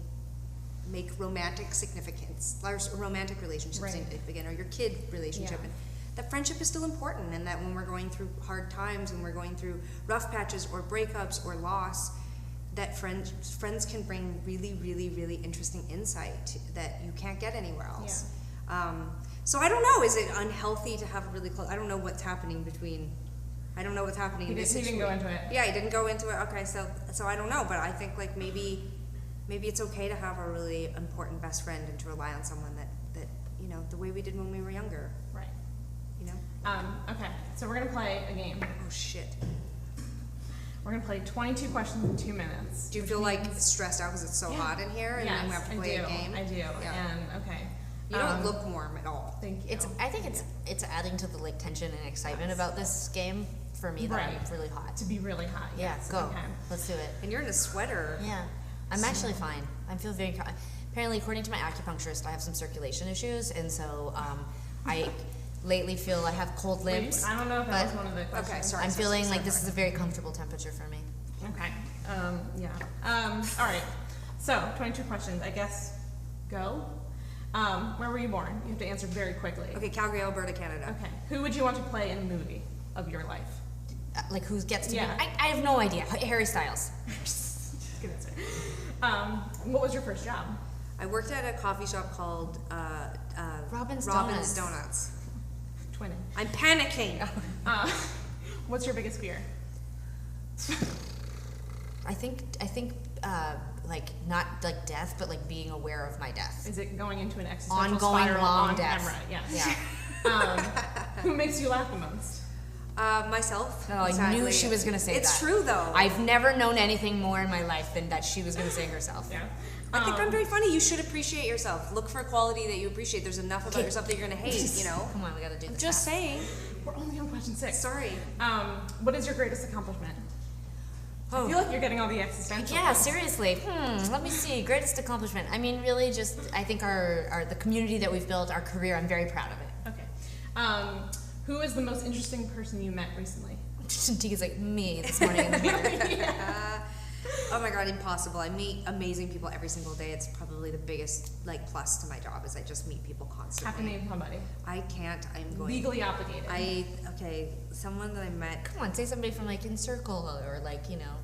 make romantic significance, romantic relationships significant, or your kid relationship. And that friendship is still important, and that when we're going through hard times, when we're going through rough patches or breakups or loss, that friends can bring really, really, really interesting insight that you can't get anywhere else. So I don't know, is it unhealthy to have a really close, I don't know what's happening between, I don't know what's happening in this situation. He didn't go into it. Yeah, he didn't go into it. Okay, so I don't know, but I think, like, maybe it's okay to have a really important best friend and to rely on someone that you know, the way we did when we were younger. Right. You know? Okay, so we're gonna play a game. Oh shit. We're gonna play 22 questions in 2 minutes. Do you feel like stressed out because it's so hot in here, and then we have to play a game? I do. Yeah. And okay. You don't look warm at all. Thank you. I think it's adding to the, like, tension and excitement about this game for me that I'm really hot. To be really hot. Yeah, yes. go. Okay. Let's do it. And you're in a sweater. Yeah. I'm actually fine. I feel very apparently, according to my acupuncturist, I have some circulation issues, and so I lately feel I have cold lips. I don't know if that was one of the questions. Okay, sorry. I'm feeling like this is a very comfortable temperature for me. Okay. All right. So, 22 questions. I guess go. Where were you born? You have to answer very quickly. Okay, Calgary, Alberta, Canada. Okay. Who would you want to play in a movie of your life? Like, who gets to be? Yeah. I have no idea. Harry Styles. Good answer. What was your first job? I worked at a coffee shop called Robin's Donuts. Twinning. I'm panicking. What's your biggest fear? I think like, not like death, but like being aware of my death. Is it going into an existential ongoing spiral long on death? camera? Yes. Yeah. Who makes you laugh the most? Myself. No, I knew she was gonna say that. It's true, though. I've never known anything more in my life than that she was gonna say herself. Yeah. I think I'm very funny. You should appreciate yourself. Look for a quality that you appreciate. There's enough about yourself that you're gonna hate. You know. Come on, we gotta do this. Just fast. saying. We're only on question 6. Sorry. What is your greatest accomplishment? I feel like you're getting all the existential. Yeah, seriously. Let me see. Greatest accomplishment. I mean, really, just I think the community that we've built, our career. I'm very proud of it. Okay. Who is the most interesting person you met recently? Tegan's like me this morning in the mirror. Oh my god, impossible. I meet amazing people every single day. It's probably the biggest, like, plus to my job is I just meet people constantly. Have to name somebody. I can't. I'm going. Legally obligated. Okay, someone that I met. Come on, say somebody from like In Circle or like, you know.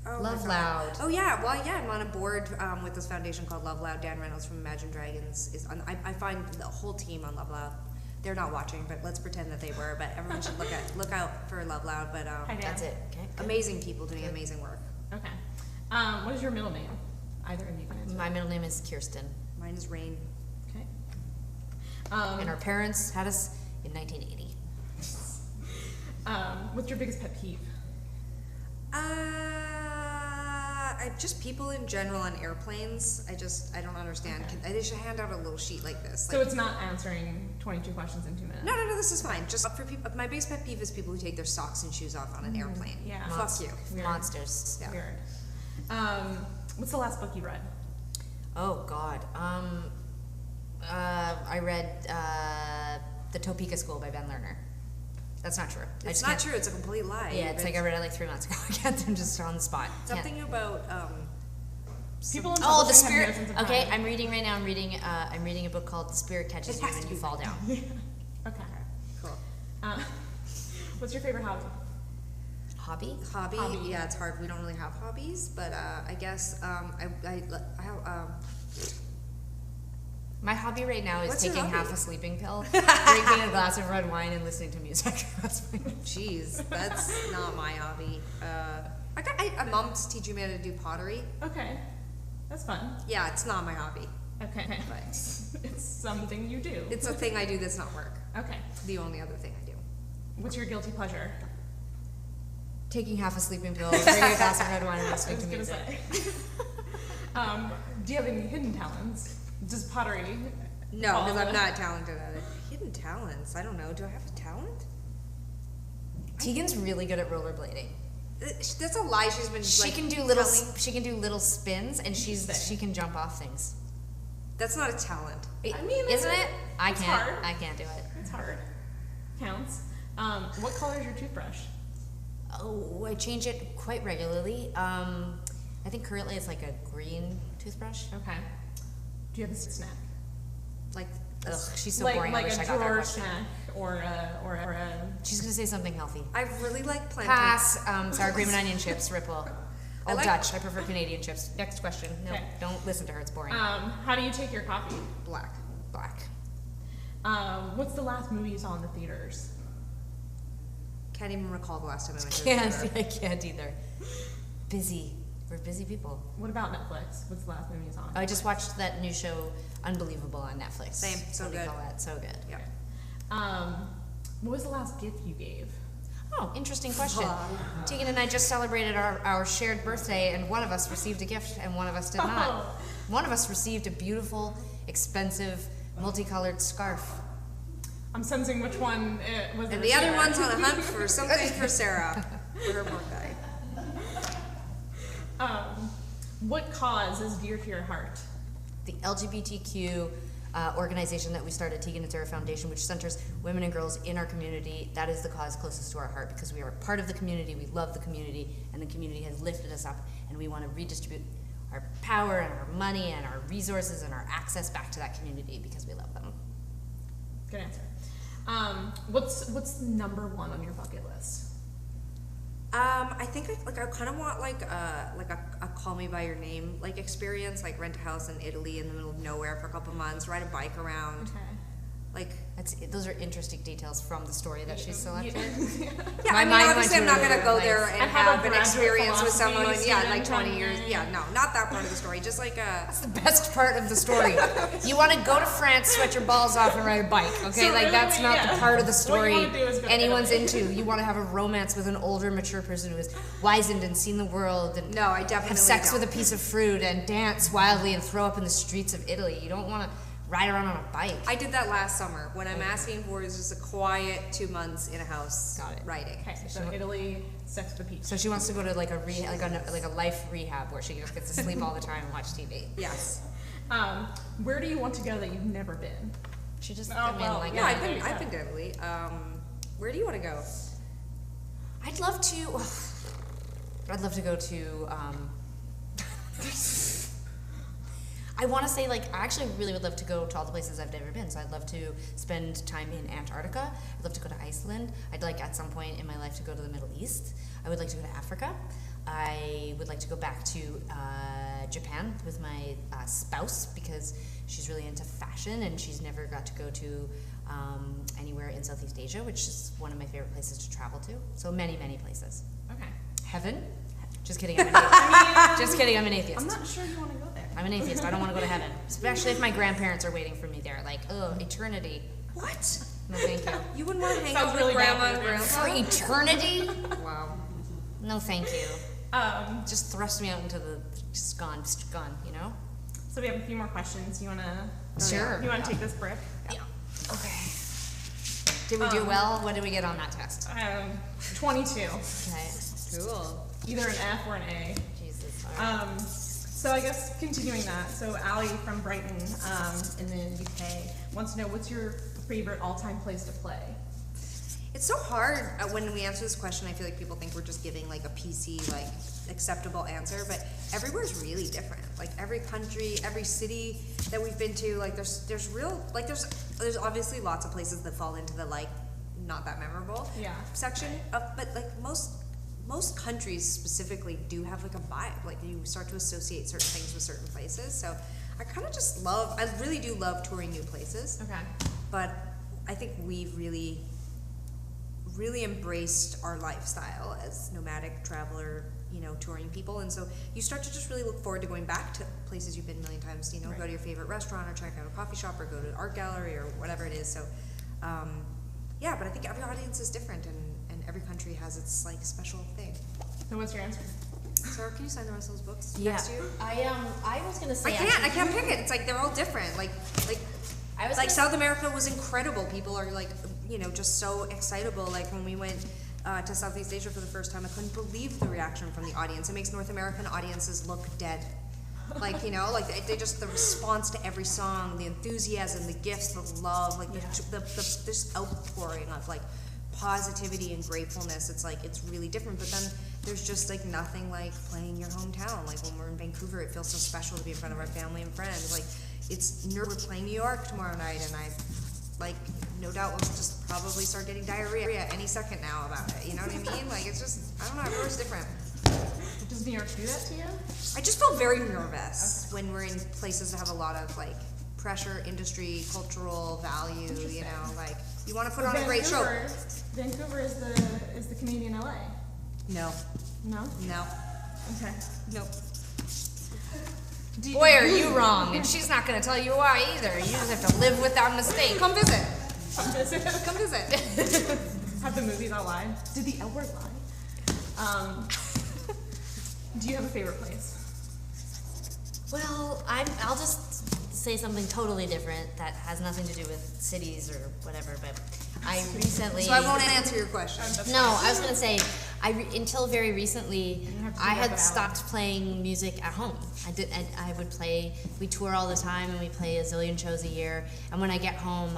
Oh, Love Loud. Oh yeah, well yeah, I'm on a board with this foundation called Love Loud. Dan Reynolds from Imagine Dragons is on. I find the whole team on Love Loud. They're not watching, but let's pretend that they were. But everyone should look out for Love Loud. But That's it. Okay. Good. Amazing people doing amazing work. Okay. What is your middle name? Either of you can answer. My middle name is Kirsten. Mine is Rain. Okay. And our parents had us in 1980. What's your biggest pet peeve? just people in general on airplanes. I don't understand. Okay. They should hand out a little sheet like this. So it's not answering 22 questions in 2 minutes. No, this is fine. Just for people, my biggest pet peeve is people who take their socks and shoes off on an airplane. Yeah. Fuck you. Weird. Monsters. Yeah. Weird. What's the last book you read? Oh God. I read The Topeka School by Ben Lerner. That's not true. It's not true. It's a complete lie. Yeah, it's like I read it like 3 months ago. I can't. I'm just on the spot. Something about People in Oh, the publishing have spirit. notions of Okay, time. I'm reading right now. I'm reading a book called The Spirit Catches It You has When to You be Fall Down. Okay. cool. What's your favorite hobby? Hobby? Hobby. Yeah, it's hard. We don't really have hobbies, but I guess My hobby right now is What's your taking hobby? half a sleeping pill, drinking a glass of red wine, and listening to music. That's my Jeez, that's not my hobby. Mom's teaching me how to do pottery. Okay. That's fun. Yeah, it's not my hobby. Okay. But It's something you do. it's a thing I do that's not work. Okay. The only other thing I do. What's your guilty pleasure? taking half a sleeping pill, drinking a glass of red wine, and I was listening to gonna music. say. Do you have any hidden talents? Just pottery? No, All because of I'm it? not talented at it. Hidden talents. I don't know. Do I have a talent? Tegan's really good at rollerblading. That's a lie. She's been. She like, can do little spins, and she can jump off things. That's not a talent. I mean, Isn't it? I it's can't. hard. I can't do it. It's hard. Counts. What color is your toothbrush? Oh, I change it quite regularly. I think currently it's like a green toothbrush. Okay. Do you have a snack? Like, Ugh, she's so like boring. I like wish a I got that drawer question. snack or a She's gonna say something healthy. I really like plantain. Pass. Sour cream and onion chips. Ripple. I Old like- Dutch. I prefer Canadian chips. Next question. No, Okay. don't listen to her. It's boring. How do you take your coffee? Black. Black. What's the last movie you saw in the theaters? Can't even recall the last time I went to the Can't. theater. I can't either. Busy. We're busy people. What about Netflix? What's the last movie you saw? I just watched that new show, Unbelievable, on Netflix. Same. So What do you good. call that? So good. Yeah. What was the last gift you gave? Oh, interesting question. Tegan and I just celebrated our shared birthday, and one of us received a gift, and one of us did not. Oh. One of us received a beautiful, expensive, multicolored scarf. I'm sensing which one it was. And the other one's on a hunt for something for Sarah for her birthday. What cause is dear to your heart? The LGBTQ organization that we started, Tegan and Sara Foundation, which centers women and girls in our community. That is the cause closest to our heart because we are part of the community, we love the community, and the community has lifted us up, and we want to redistribute our power and our money and our resources and our access back to that community because we love them. Good answer. What's number one on your bucket list? I think I kind of want like a call me by your name like experience, like rent a house in Italy in the middle of nowhere for a couple months, ride a bike around, Okay. like. Those are interesting details from the story that she selected. Yeah, My I mean, mind obviously I'm went not to gonna go like- there I and have a have an graduate experience with philosophy someone, yeah, like student 20 years, coming. yeah, no, not that part of the story, just like a. That's the best part of the story. You want to go to France, sweat your balls off, and ride a bike. Okay, So like that's really, not yeah. the part of the What you story wanna do is go to anyone's Italy. into. You want to have a romance with an older, mature person who has wizened and seen the world and No, I definitely have sex don't. with a piece of fruit and dance wildly and throw up in the streets of Italy. You don't want to ride around on a bike. I did that last summer. What I'm asking for is just a quiet 2 months in a house Got it. writing. Okay, so Italy, sex with the peach. So she wants to go to like a like a life rehab where she just gets to sleep all the time and watch TV. Yes. Where do you want to go that you've never been? She just, Oh, I mean, well, like, Yeah, there you I've go. been to Italy. Where do you want to go? I'd love to go to, I want to say, like, I actually really would love to go to all the places I've never been. So I'd love to spend time in Antarctica. I'd love to go to Iceland. I'd like at some point in my life to go to the Middle East. I would like to go to Africa. I would like to go back to Japan with my spouse because she's really into fashion and she's never got to go to anywhere in Southeast Asia, which is one of my favorite places to travel to. So many, many places. Okay. Heaven? Just kidding, I'm an atheist. Just kidding, I'm an atheist. I'm not sure you want to go there. I'm an atheist. I don't want to go to heaven. Especially if my grandparents are waiting for me there. Like, oh, eternity. What? No, thank you. You wouldn't want to hang Sounds out really with grandma bad and for your For grandpa? eternity? Wow. No, thank you. Just thrust me out into the just gone, you know? So we have a few more questions. You wanna? Sure. You wanna take this brick? Yeah. Okay. Did we do well? What did we get on that test? 22. Okay. Cool. Either an F or an A. Jesus. All right. So I guess continuing that. So Allie from Brighton, in the UK, wants to know, what's your favorite all-time place to play? It's so hard when we answer this question. I feel like people think we're just giving like a PC, like acceptable answer, but everywhere's really different. Like every country, every city that we've been to, like there's real, like there's obviously lots of places that fall into the like not that memorable section of, but like most countries specifically do have like a vibe. Like you start to associate certain things with certain places. So I kind of just I really do love touring new places. Okay. But I think we've really embraced our lifestyle as nomadic traveler, you know, touring people. And so you start to just really look forward to going back to places you've been a million times, you know, go to your favorite restaurant or check out a coffee shop or go to an art gallery or whatever it is. So, yeah, but I think every audience is different and every country has its like special thing. So what's your answer? Sarah, can you sign the rest of those books Yeah. next to you? I was gonna say I can't pick it. It's like they're all different. Like I was like gonna South America was incredible. People are like, you know, just so excitable. Like when we went to Southeast Asia for the first time, I couldn't believe the reaction from the audience. It makes North American audiences look dead. Like, you know, like they just, the response to every song, the enthusiasm, the gifts, the love, like the this outpouring of like positivity and gratefulness. It's like, it's really different. But then there's just like nothing like playing your hometown. Like when we're in Vancouver, it feels so special to be in front of our family and friends. Like we're playing New York tomorrow night, and I, like, no doubt we'll just probably start getting diarrhea any second now about it. You know what I mean? Like, it's just, I don't know, everywhere's different. Does New York do that to you? I just feel very nervous when we're in places that have a lot of, like, pressure, industry, cultural value, you know, like, you want to put on a great show. Vancouver is the Canadian LA. No. No? No. Okay. Nope. Boy, are you wrong, and she's not going to tell you why either. You just have to live with that mistake. Come visit. Come visit. Come visit. Have the movies all lie? Did the L word lie? Do you have a favorite place? Well, I'll just say something totally different that has nothing to do with cities or whatever, but I recently... So I won't answer your question. No, I was going to say, until very recently, I had stopped playing music at home. I would play, we tour all the time and we play a zillion shows a year, and when I get home,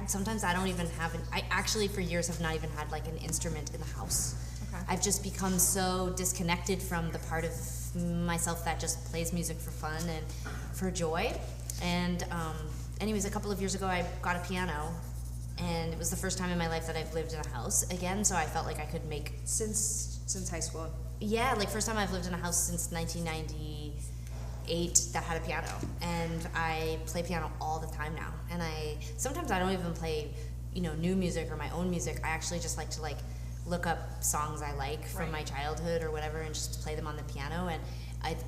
sometimes I don't even have I actually for years have not even had like an instrument in the house. Okay. I've just become so disconnected from the part of myself that just plays music for fun and for joy. And anyways, a couple of years ago, I got a piano, and it was the first time in my life that I've lived in a house again. So I felt like I could make Since high school. yeah, like first time I've lived in a house since 1998 that had a piano, and I play piano all the time now. And sometimes I don't even play, you know, new music or my own music. I actually just like to look up songs I like from my childhood or whatever and just play them on the piano. And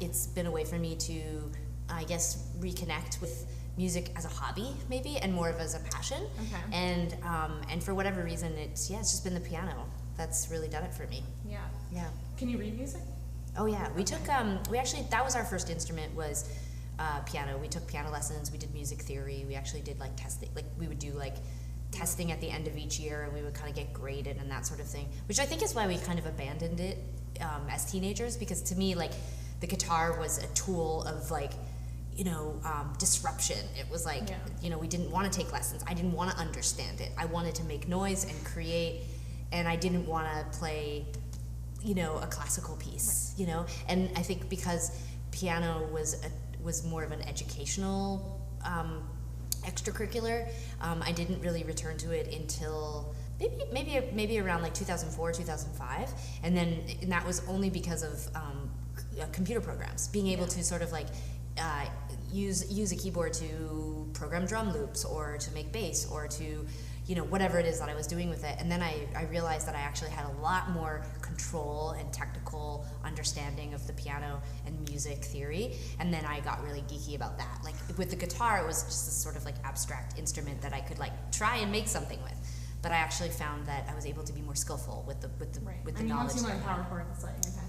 it's been a way for me to, I guess, reconnect with music as a hobby maybe and more of as a passion. Okay. And for whatever reason, it's just been the piano that's really done it for me. Yeah. Yeah. Can you read music? Oh yeah, we took we actually, that was our first instrument, was piano. We took piano lessons. We did music theory. We actually did like testing. Like we would do like testing at the end of each year, and we would kind of get graded and that sort of thing. Which I think is why we kind of abandoned it as teenagers, because to me, like, the guitar was a tool of like, you know, disruption. It was like, you know, we didn't want to take lessons. I didn't want to understand it. I wanted to make noise and create, and I didn't want to play, you know, a classical piece, you know? And I think because piano was more of an educational extracurricular, I didn't really return to it until maybe around like 2004, 2005. And that was only because of computer programs, being able to sort of like use a keyboard to program drum loops or to make bass or to, you know, whatever it is that I was doing with it. And then I realized that I actually had a lot more control and technical understanding of the piano and music theory. And then I got really geeky about that. Like with the guitar, it was just this sort of like abstract instrument that I could like try and make something with. But I actually found that I was able to be more skillful with the knowledge. Once you that I learn had. power chords, it's like, okay.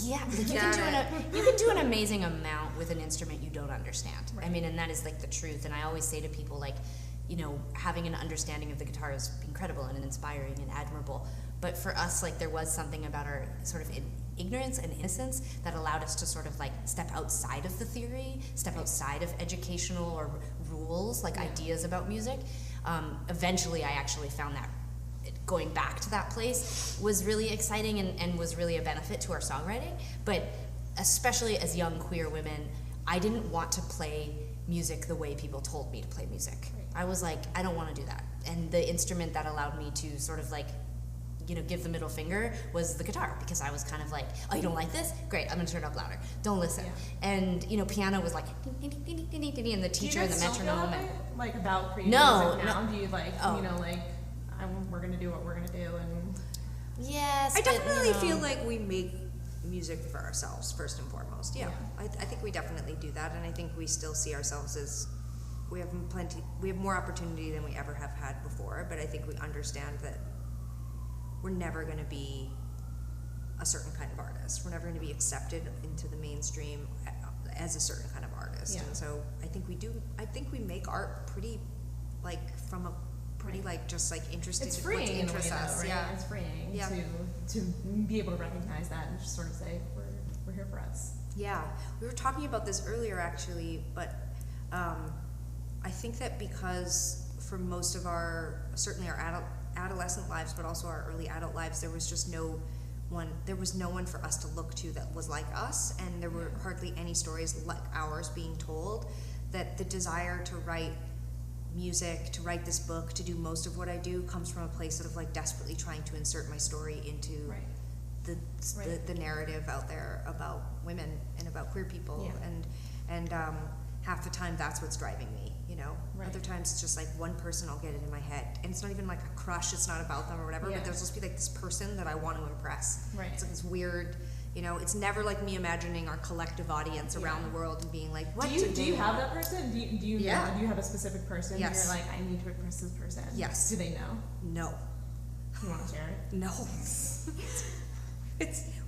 Yeah, like you can do an amazing amount with an instrument you don't understand. Right. I mean, and that is like the truth. And I always say to people, like, you know, having an understanding of the guitar is incredible and inspiring and admirable. But for us, like, there was something about our sort of ignorance and innocence that allowed us to sort of like step outside of the theory, step outside of educational or rules, like ideas about music. Eventually, I actually found that going back to that place was really exciting and was really a benefit to our songwriting. But especially as young queer women, I didn't want to play music the way people told me to play music. I was like, I don't want to do that. And the instrument that allowed me to sort of like, you know, give the middle finger was the guitar, because I was kind of like, oh, you don't like this? Great, I'm gonna turn it up louder. Don't listen. Yeah. And you know, piano was like, and the teacher and the metronome. Do you guys like about creating No, music now? no. Do you like, Oh. you know, like, we're gonna do what we're gonna do, and Yes, I but, definitely you know, feel like we make music for ourselves first and foremost. Yeah, I think we definitely do that, and I think we still see ourselves as we have more opportunity than we ever have had before. But I think we understand that we're never going to be a certain kind of artist. We're never going to be accepted into the mainstream as a certain kind of artist. Yeah. And so I think we do. I think we make art pretty, like, from a pretty like just like interested. it's freeing in a way, interests though, us. right? Yeah. It's freeing Yeah. to be able to recognize that and just sort of say we're here for us. Yeah, we were talking about this earlier actually, but I think that because for most of our, certainly our adolescent lives, but also our early adult lives, there was no one for us to look to that was like us, and there were hardly any stories like ours being told. That the desire to write music, to write this book, to do most of what I do comes from a place of like desperately trying to insert my story into the narrative out there about women and about queer people, and half the time that's what's driving me, you know. Other times it's just like one person, I'll get it in my head, and it's not even like a crush, it's not about them or whatever, but there's just be like this person that I want to impress. It's like this weird, you know, it's never like me imagining our collective audience around the world and being like, what do you have that person? Do you know, do you have a specific person? Yes. You're like, I need to impress this person. Yes. Do they know? No. You want to share it? No.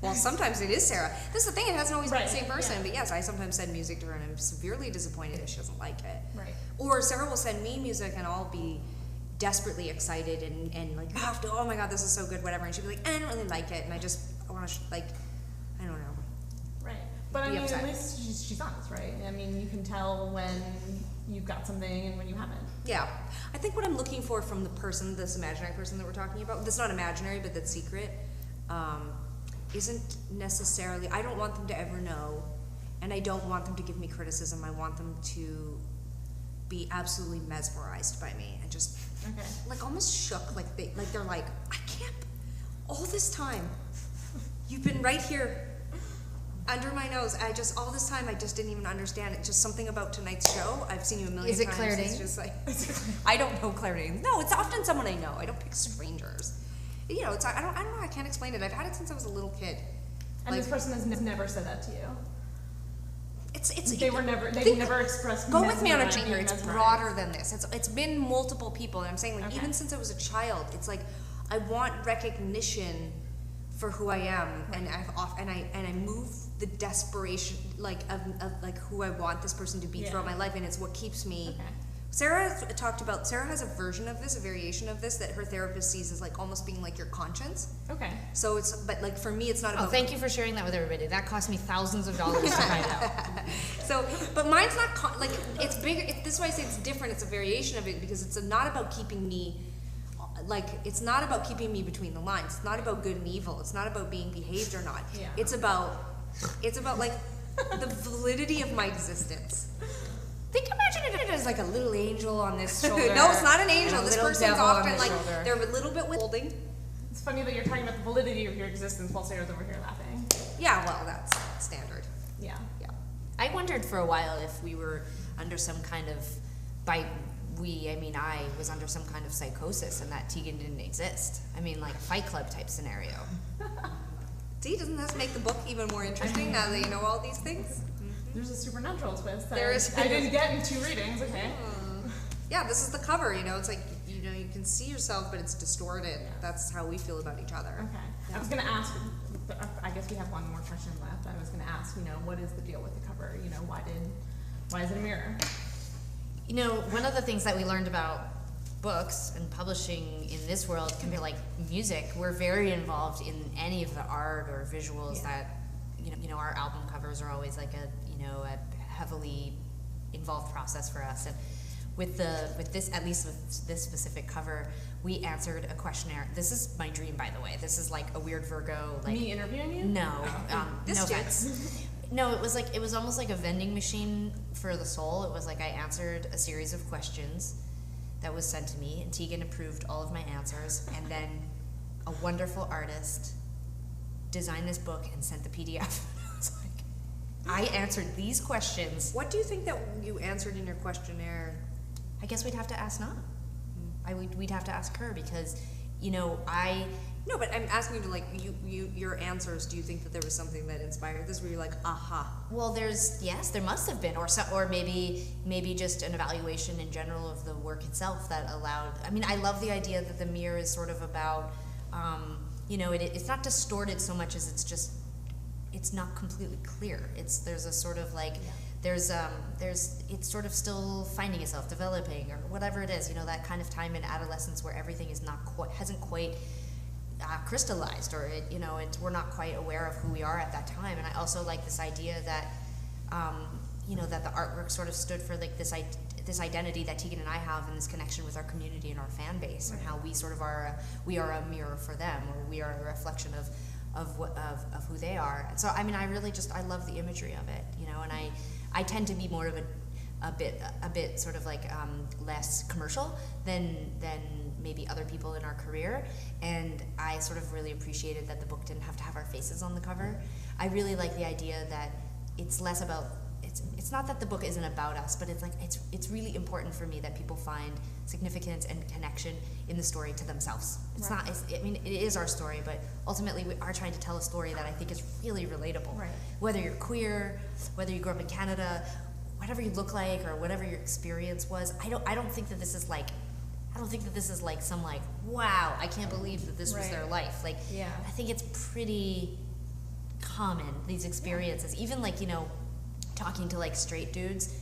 Well, sometimes it is Sarah. This is the thing, it hasn't always been the same person, but yes, I sometimes send music to her and I'm severely disappointed that she doesn't like it. Right. Or Sarah will send me music and I'll be desperately excited and like, you have to, oh my god, this is so good, whatever, and she'll be like, I don't really like it, and I want to, like, I don't know. Right. But I mean, upset. at least she's honest, right? I mean, you can tell when you've got something and when you haven't. Yeah. I think what I'm looking for from the person, this imaginary person that we're talking about, that's not imaginary, but that's secret, isn't necessarily, I don't want them to ever know, and I don't want them to give me criticism. I want them to be absolutely mesmerized by me and just like almost shook, like they're like, I can't, all this time, you've been right here under my nose. All this time I just didn't even understand it. Just something about tonight's show. I've seen you a million times. Is it Claire Danes? It's just like, I don't know Claire Danes. No, it's often someone I know. I don't pick strangers. You know, I don't know. I can't explain it. I've had it since I was a little kid. And like, this person has never said that to you. They never expressed. Go with me on a mesmerized, journey here. It's mesmerized. broader than this. It's been multiple people, and I'm saying like even since I was a child, it's like I want recognition for who I am, and I move the desperation like of like who I want this person to be throughout my life, and it's what keeps me. Sarah has a version of this, a variation of this that her therapist sees as like almost being like your conscience. Okay. So but like for me, it's not about. Oh, thank you for sharing that with everybody. That cost me thousands of dollars to find out. So, but mine's not like it's bigger. This is why I say it's different. It's a variation of it because it's not about keeping me. Like it's not about keeping me between the lines. It's not about good and evil. It's not about being behaved or not. Yeah. It's about like the validity of my existence. Imagine it as like a little angel on this shoulder. No, it's not an and angel. a This little person's devil on often the like shoulder. they're a little bit withholding. It's funny that you're talking about the validity of your existence while Sarah's over here laughing. Yeah, well, that's standard. Yeah. Yeah. I wondered for a while if we were under some kind of, I was under some kind of psychosis and that Tegan didn't exist. I mean, like a Fight Club type scenario. See, doesn't this make the book even more interesting now that you know all these things? There's a supernatural twist that There is. I didn't get in 2 readings. Okay. Yeah, this is the cover, you know, it's like, you know, you can see yourself, but it's distorted. That's how we feel about each other. Okay. I was gonna ask. I guess we have have one more question left. I was going to ask, what is the deal with the cover? Why is it a mirror? One of the things that we learned about books and publishing in this world compared like music, we're very involved in any of the art or visuals that, our album covers are always like a heavily involved process for us. And with this, at least with this specific cover, we answered a questionnaire. This is my dream, by the way. This is like a weird Virgo. Like, me interviewing you? No, This no too. offense. No, it was almost like a vending machine for the soul. It was like I answered a series of questions that was sent to me, and Tegan approved all of my answers, and then a wonderful artist designed this book and sent the PDF. I was like, I answered these questions. What do you think that you answered in your questionnaire? I guess we'd have to ask Na. We'd have to ask her because, No, but I'm asking you to, like, your answers, do you think that there was something that inspired this where you're like, aha? Well, there must have been, or maybe just an evaluation in general of the work itself that allowed. I mean, I love the idea that the mirror is sort of about, it's not distorted so much as it's not completely clear. There's a sort of like, it's sort of still finding itself, developing, or whatever it is. That kind of time in adolescence where everything is hasn't quite crystallized, or we're not quite aware of who we are at that time. And I also like this idea that that the artwork sort of stood for like this identity that Tegan and I have, and this connection with our community and our fan base, and how we sort of we are a mirror for them, or we are a reflection of who they are. And so I mean, I love the imagery of it, and I tend to be more of a bit sort of like less commercial than maybe other people in our career, and I sort of really appreciated that the book didn't have to have our faces on the cover. I really like the idea that it's less about, it's not that the book isn't about us, but it's like it's really important for me that people find significance and connection in the story to themselves. It's not, I mean, it is our story, but ultimately we are trying to tell a story that I think is really relatable. Right. Whether you're queer, whether you grew up in Canada, whatever you look like, or whatever your experience was, I don't think that this is like some like, wow, I can't believe that this was their life. Like, I think it's pretty common, these experiences. Even like, talking to like straight dudes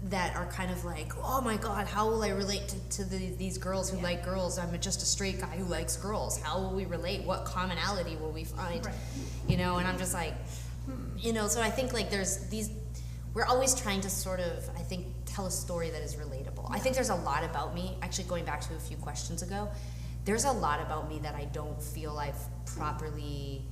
that are kind of like, oh my God, how will I relate to these girls who like girls? I'm just a straight guy who likes girls. How will we relate? What commonality will we find? Right. And I'm just like, so I think like we're always trying to sort of, I think, tell a story that is relatable. I think there's a lot about me, actually going back to a few questions ago, there's a lot about me that I don't feel I've properly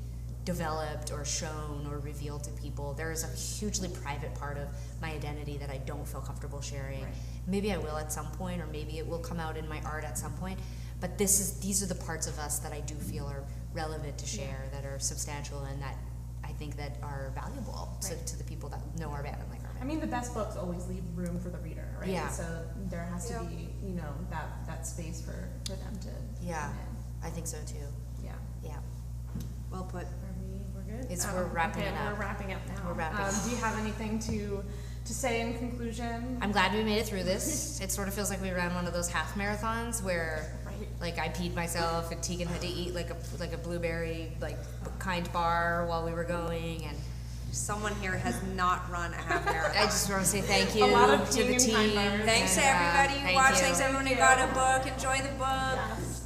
developed or shown or revealed to people. There is a hugely private part of my identity that I don't feel comfortable sharing. Right. Maybe I will at some point, or maybe it will come out in my art at some point, but these are the parts of us that I do feel are relevant to share, that are substantial, and that I think that are valuable to the people that know our band and like our band. I mean, the best books always leave room for the reader, right? Yeah. So there has to be, that space for them to Yeah, come in. I think so too. Yeah. Yeah. Well put. We're good? We're wrapping it up. We're wrapping up now. We're wrapping up. Do you have anything to say in conclusion? I'm glad we made it through this. It sort of feels like we ran one of those half marathons where like I peed myself and Tegan had to eat like a blueberry like kind bar while we were going, and Someone here has not run a half marathon. I just want to say thank you A lot of to the peeing and team. time bars. Thanks to everybody who watched. Thanks to everyone who got a book. Enjoy the book. Yes.